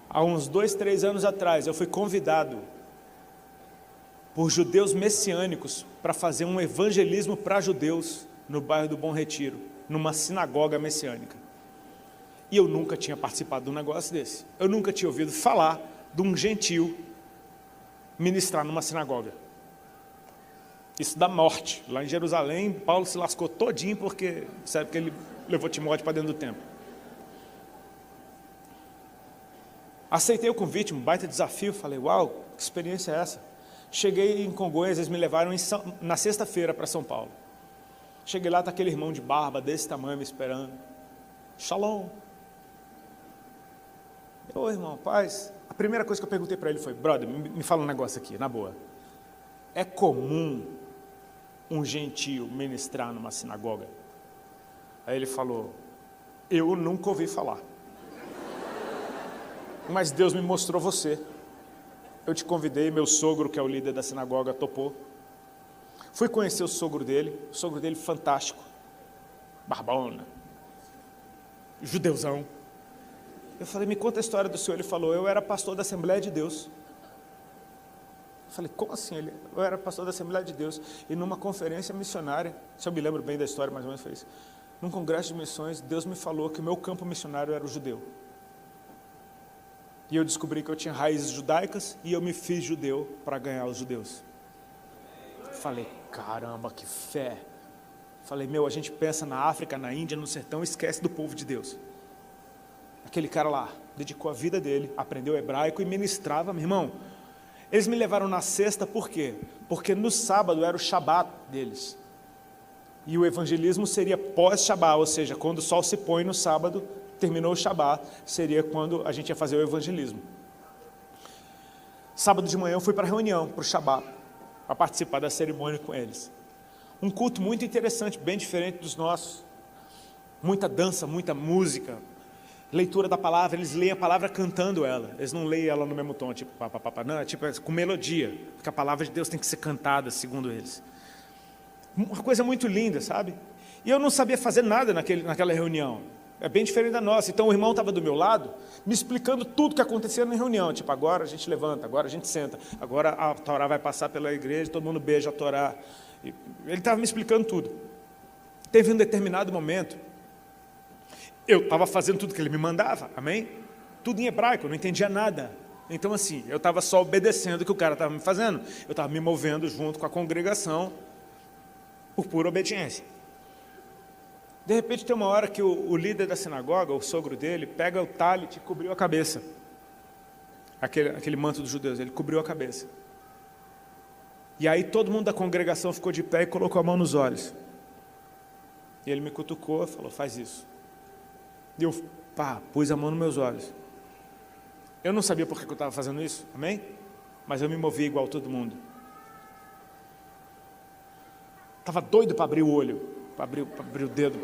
Há uns 2, 3 anos atrás, eu fui convidado por judeus messiânicos para fazer um evangelismo para judeus no bairro do Bom Retiro, numa sinagoga messiânica. E eu nunca tinha participado de um negócio desse. Eu nunca tinha ouvido falar de um gentil ministrar numa sinagoga. Isso dá morte. Lá em Jerusalém, Paulo se lascou todinho porque sabe que ele levou Timóteo para dentro do templo. Aceitei o convite, um baita desafio. Falei, uau, que experiência é essa? Cheguei em Congonhas, eles me levaram na sexta-feira para São Paulo. Cheguei lá, tá aquele irmão de barba desse tamanho me esperando. Shalom. Ô irmão, paz. A primeira coisa que eu perguntei para ele foi: brother, me fala um negócio aqui, na boa. É comum um gentio ministrar numa sinagoga? Aí ele falou: eu nunca ouvi falar. Mas Deus me mostrou você. Eu te convidei, meu sogro, que é o líder da sinagoga, topou. Fui conhecer o sogro dele fantástico, barbona, judeuzão. Eu falei: me conta a história do senhor. Ele falou: eu era pastor da Assembleia de Deus. Eu falei: como assim? Eu era pastor da Assembleia de Deus, e numa conferência missionária, se eu me lembro bem da história, mais ou menos foi isso, num congresso de missões, Deus me falou que o meu campo missionário era o judeu. E eu descobri que eu tinha raízes judaicas, e eu me fiz judeu para ganhar os judeus. Falei: caramba, que fé. Falei: a gente pensa na África, na Índia, no sertão, esquece do povo de Deus. Aquele cara lá dedicou a vida dele, aprendeu hebraico e ministrava, meu irmão. Eles me levaram na sexta, por quê? Porque no sábado era o Shabat deles. E o evangelismo seria pós-Shabat, ou seja, quando o sol se põe no sábado, terminou o Shabat, seria quando a gente ia fazer o evangelismo. Sábado de manhã eu fui para a reunião, para o Shabat, para participar da cerimônia com eles. Um culto muito interessante, bem diferente dos nossos. Muita dança, muita música, leitura da palavra. Eles leem a palavra cantando ela. Eles não leem ela no mesmo tom, tipo papapá, não, é tipo com melodia, porque a palavra de Deus tem que ser cantada, segundo eles. Uma coisa muito linda, sabe? E eu não sabia fazer nada naquela reunião. É bem diferente da nossa. Então o irmão estava do meu lado, me explicando tudo que acontecia na reunião. Tipo, agora a gente levanta, agora a gente senta, agora a Torá vai passar pela igreja, todo mundo beija a Torá. Ele estava me explicando tudo. Teve um determinado momento, eu estava fazendo tudo que ele me mandava, amém? Tudo em hebraico, eu não entendia nada. Então assim, eu estava só obedecendo o que o cara estava me fazendo. Eu estava me movendo junto com a congregação, por pura obediência. De repente tem uma hora que o líder da sinagoga, o sogro dele, pega o talit e cobriu a cabeça. Aquele manto dos judeus, ele cobriu a cabeça. E aí todo mundo da congregação ficou de pé e colocou a mão nos olhos. E ele me cutucou e falou: faz isso. E eu pus a mão nos meus olhos. Eu não sabia por que eu estava fazendo isso, amém? Mas eu me movi igual todo mundo. Estava doido para abrir o olho. Para abrir o dedo.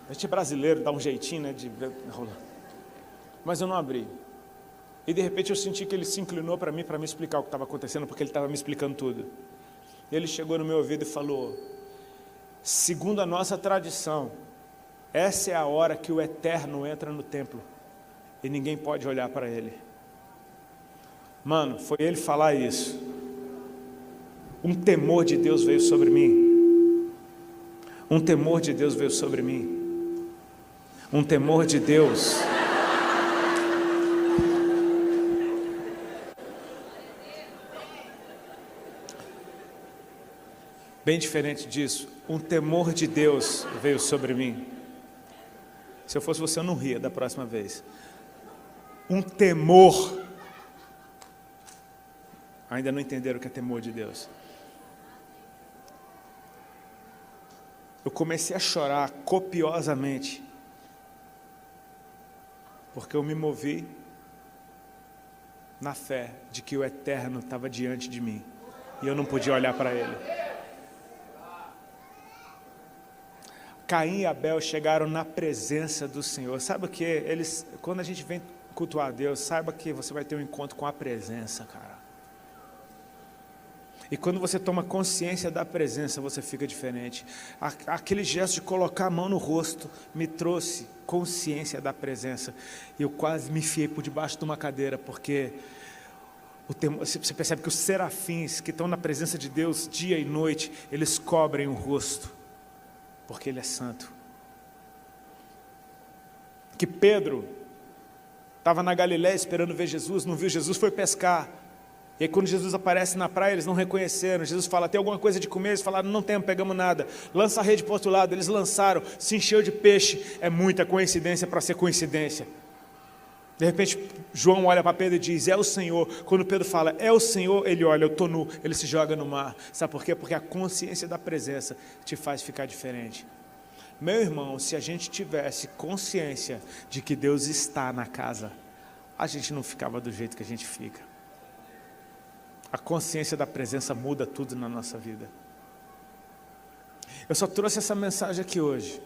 A gente é brasileiro, dá um jeitinho, né? Mas eu não abri. E de repente eu senti que ele se inclinou para mim explicar o que estava acontecendo, porque ele estava me explicando tudo. E ele chegou no meu ouvido e falou: segundo a nossa tradição, essa é a hora que o Eterno entra no templo e ninguém pode olhar para ele. Mano, foi ele falar isso. Um temor de Deus veio sobre mim. Um temor de Deus veio sobre mim. Um temor de Deus. Bem diferente disso. Um temor de Deus veio sobre mim. Se eu fosse você, eu não ria da próxima vez. Um temor. Ainda não entenderam o que é temor de Deus. Eu comecei a chorar copiosamente, porque eu me movi na fé de que o Eterno estava diante de mim, e eu não podia olhar para Ele. Caim e Abel chegaram na presença do Senhor. Sabe o que? Quando a gente vem cultuar a Deus, saiba que você vai ter um encontro com a presença, cara. E quando você toma consciência da presença, você fica diferente. Aquele gesto de colocar a mão no rosto me trouxe consciência da presença. E eu quase me enfiei por debaixo de uma cadeira, porque você percebe que os serafins que estão na presença de Deus dia e noite, eles cobrem o rosto, porque Ele é santo. Que Pedro estava na Galiléia esperando ver Jesus, não viu Jesus, foi pescar. E aí quando Jesus aparece na praia, eles não reconheceram. Jesus fala: tem alguma coisa de comer? Eles falaram: não temos, pegamos nada. Lança a rede para o outro lado. Eles lançaram, se encheu de peixe. É muita coincidência para ser coincidência. De repente, João olha para Pedro e diz, é o Senhor. Quando Pedro fala, é o Senhor, ele olha, eu estou nu, ele se joga no mar. Sabe por quê? Porque a consciência da presença te faz ficar diferente. Meu irmão, se a gente tivesse consciência de que Deus está na casa, a gente não ficava do jeito que a gente fica. A consciência da presença muda tudo na nossa vida. Eu só trouxe essa mensagem aqui hoje,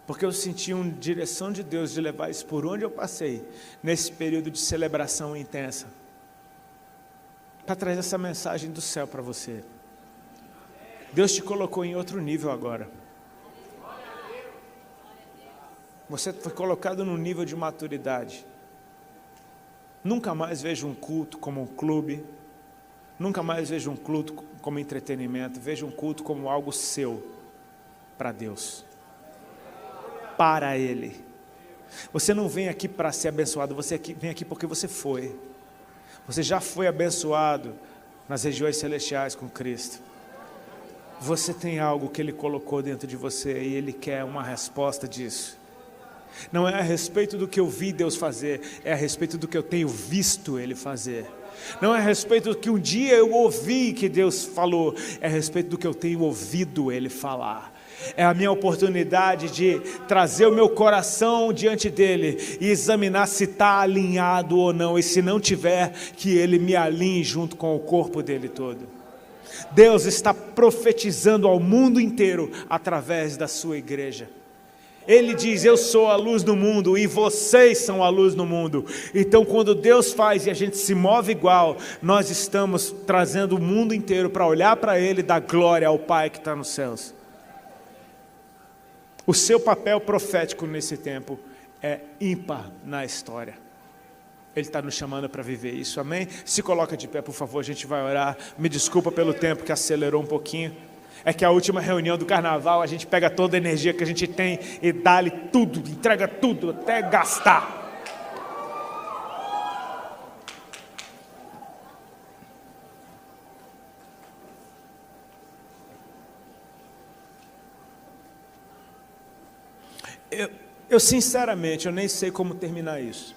porque eu senti uma direção de Deus de levar isso por onde eu passei, nesse período de celebração intensa, para trazer essa mensagem do céu para você. Deus te colocou em outro nível agora. Você foi colocado num nível de maturidade. Nunca mais vejo um culto como um clube, nunca mais vejo um culto como entretenimento, vejo um culto como algo seu, para Deus. Para Ele. Você não vem aqui para ser abençoado, você vem aqui porque você foi. Você já foi abençoado nas regiões celestiais com Cristo. Você tem algo que Ele colocou dentro de você e Ele quer uma resposta disso. Não é a respeito do que eu vi Deus fazer, é a respeito do que eu tenho visto Ele fazer. Não é a respeito do que um dia eu ouvi que Deus falou, é a respeito do que eu tenho ouvido Ele falar. É a minha oportunidade de trazer o meu coração diante dEle e examinar se está alinhado ou não, e se não tiver, que Ele me alinhe junto com o corpo dEle todo. Deus está profetizando ao mundo inteiro através da sua igreja. Ele diz, eu sou a luz do mundo e vocês são a luz do mundo. Então quando Deus faz e a gente se move igual, nós estamos trazendo o mundo inteiro para olhar para Ele e dar glória ao Pai que está nos céus. O seu papel profético nesse tempo é ímpar na história. Ele está nos chamando para viver isso, amém? Se coloca de pé, por favor, a gente vai orar. Me desculpa pelo tempo que acelerou um pouquinho. É que a última reunião do carnaval, a gente pega toda a energia que a gente tem e dá-lhe tudo, entrega tudo, até gastar. Eu sinceramente, eu nem sei como terminar isso.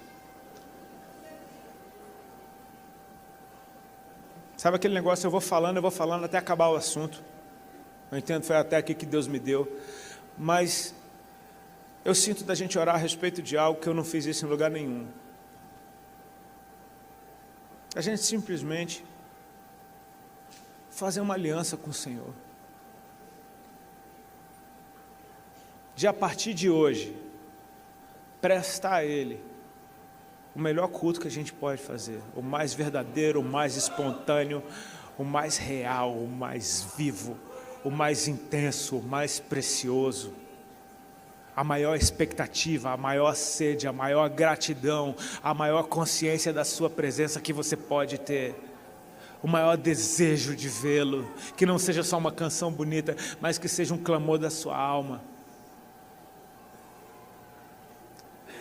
Sabe aquele negócio, eu vou falando até acabar o assunto. Eu entendo, foi até aqui que Deus me deu. Mas eu sinto da gente orar a respeito de algo que eu não fiz isso em lugar nenhum. A gente simplesmente fazer uma aliança com o Senhor. De a partir de hoje, prestar a Ele o melhor culto que a gente pode fazer. O mais verdadeiro, o mais espontâneo, o mais real, o mais vivo, o mais intenso, o mais precioso, a maior expectativa, a maior sede, a maior gratidão, a maior consciência da sua presença que você pode ter, o maior desejo de vê-lo, que não seja só uma canção bonita, mas que seja um clamor da sua alma.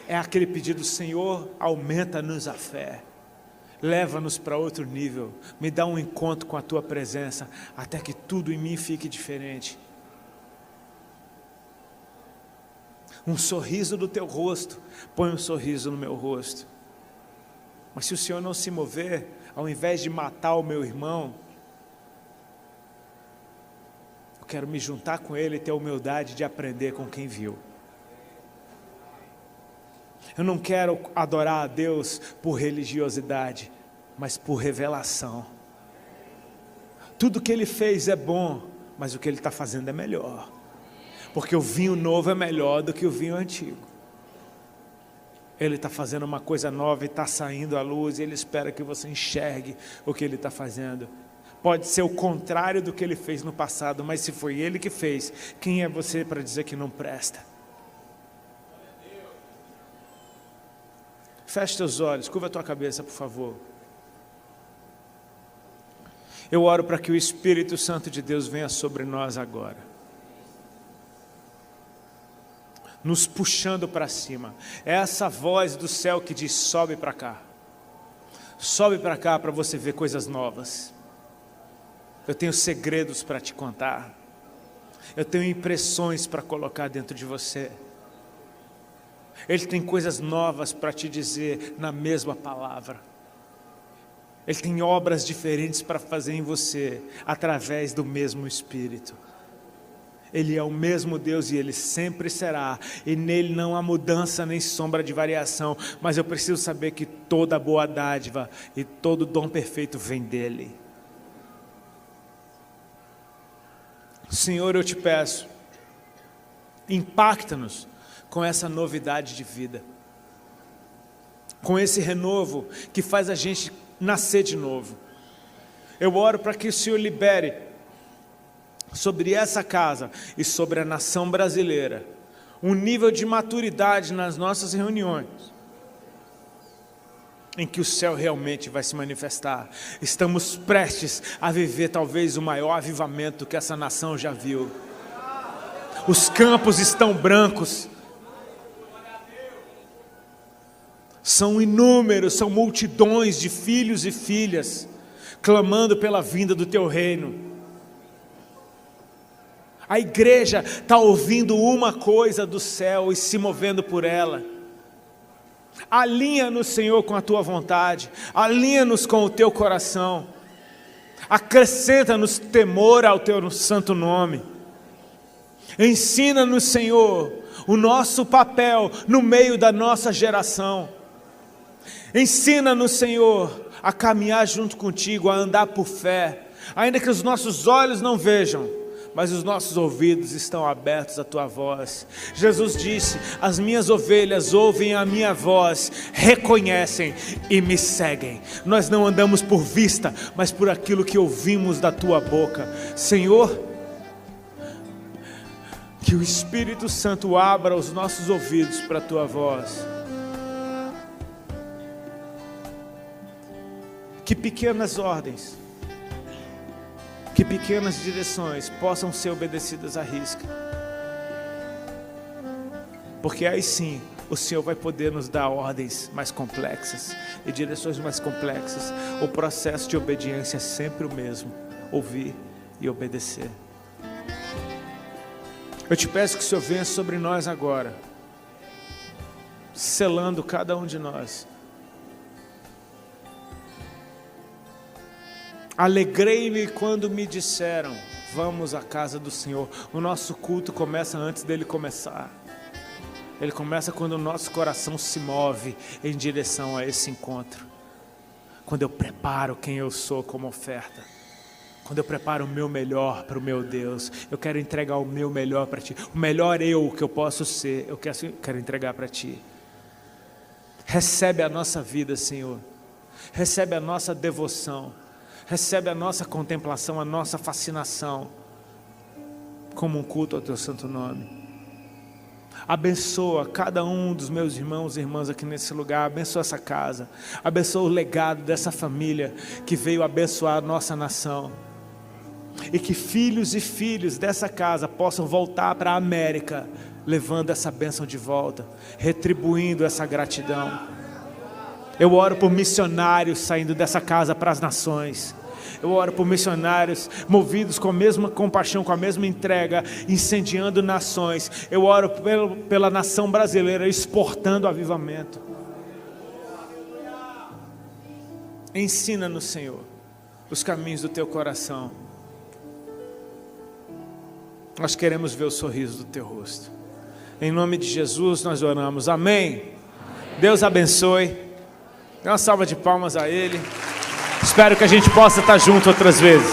É aquele pedido, Senhor, aumenta-nos a fé. Leva-nos para outro nível, me dá um encontro com a Tua presença, até que tudo em mim fique diferente. Um sorriso do Teu rosto, põe um sorriso no meu rosto. Mas se o Senhor não se mover, ao invés de matar o meu irmão, eu quero me juntar com ele e ter a humildade de aprender com quem viu. Eu não quero adorar a Deus por religiosidade, mas por revelação. Tudo que Ele fez é bom, mas o que Ele está fazendo é melhor. Porque o vinho novo é melhor do que o vinho antigo. Ele está fazendo uma coisa nova e está saindo à luz, e Ele espera que você enxergue o que Ele está fazendo. Pode ser o contrário do que Ele fez no passado, mas se foi Ele que fez, quem é você para dizer que não presta? Feche teus olhos, curva a tua cabeça, por favor. Eu oro para que o Espírito Santo de Deus venha sobre nós agora, nos puxando para cima. É essa voz do céu que diz, sobe para cá. Sobe para cá para você ver coisas novas. Eu tenho segredos para te contar. Eu tenho impressões para colocar dentro de você. Ele tem coisas novas para te dizer na mesma palavra. Ele tem obras diferentes para fazer em você, através do mesmo Espírito. Ele é o mesmo Deus e Ele sempre será, e nele não há mudança nem sombra de variação, mas eu preciso saber que toda boa dádiva e todo dom perfeito vem dEle. Senhor, eu te peço, impacta-nos com essa novidade de vida, com esse renovo que faz a gente nascer de novo. Eu oro para que o Senhor libere sobre essa casa e sobre a nação brasileira um nível de maturidade nas nossas reuniões, em que o céu realmente vai se manifestar. Estamos prestes a viver talvez o maior avivamento que essa nação já viu. Os campos estão brancos, são inúmeros, são multidões de filhos e filhas clamando pela vinda do teu reino. A igreja está ouvindo uma coisa do céu e se movendo por ela. Alinha-nos, Senhor, com a tua vontade, alinha-nos com o teu coração, acrescenta-nos temor ao teu santo nome. Ensina-nos, Senhor, o nosso papel no meio da nossa geração. Ensina-nos, Senhor, a caminhar junto contigo, a andar por fé, ainda que os nossos olhos não vejam, mas os nossos ouvidos estão abertos à tua voz. Jesus disse: as minhas ovelhas ouvem a minha voz, reconhecem e me seguem. Nós não andamos por vista, mas por aquilo que ouvimos da tua boca. Senhor, que o Espírito Santo abra os nossos ouvidos para a tua voz. Que pequenas ordens, que pequenas direções possam ser obedecidas à risca, porque aí sim o Senhor vai poder nos dar ordens mais complexas e direções mais complexas. O processo de obediência é sempre o mesmo: ouvir e obedecer. Eu te peço que o Senhor venha sobre nós agora, selando cada um de nós. Alegrei-me quando me disseram: vamos à casa do Senhor. O nosso culto começa antes dele começar. Ele começa quando o nosso coração se move em direção a esse encontro. Quando eu preparo quem eu sou como oferta. Quando eu preparo o meu melhor para o meu Deus. Eu quero entregar o meu melhor para ti. O melhor eu que eu posso ser, eu quero entregar para ti. Recebe a nossa vida, Senhor. Recebe a nossa devoção. Recebe a nossa contemplação, a nossa fascinação, como um culto ao teu santo nome. Abençoa cada um dos meus irmãos e irmãs aqui nesse lugar. Abençoa essa casa. Abençoa o legado dessa família que veio abençoar a nossa nação. E que filhos e filhas dessa casa possam voltar para a América, levando essa bênção de volta, retribuindo essa gratidão. Eu oro por missionários saindo dessa casa para as nações. Eu oro por missionários movidos com a mesma compaixão, com a mesma entrega, incendiando nações. Eu oro pela nação brasileira, exportando avivamento. Ensina-nos, Senhor, os caminhos do teu coração. Nós queremos ver o sorriso do teu rosto. Em nome de Jesus nós oramos. Amém. Deus abençoe. Dê uma salva de palmas a Ele. Espero que a gente possa estar junto outras vezes.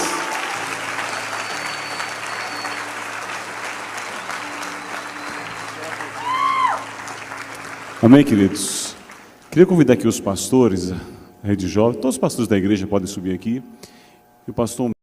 Amém, queridos? Queria convidar aqui os pastores, a Rede Jovem, todos os pastores da igreja podem subir aqui. E o pastor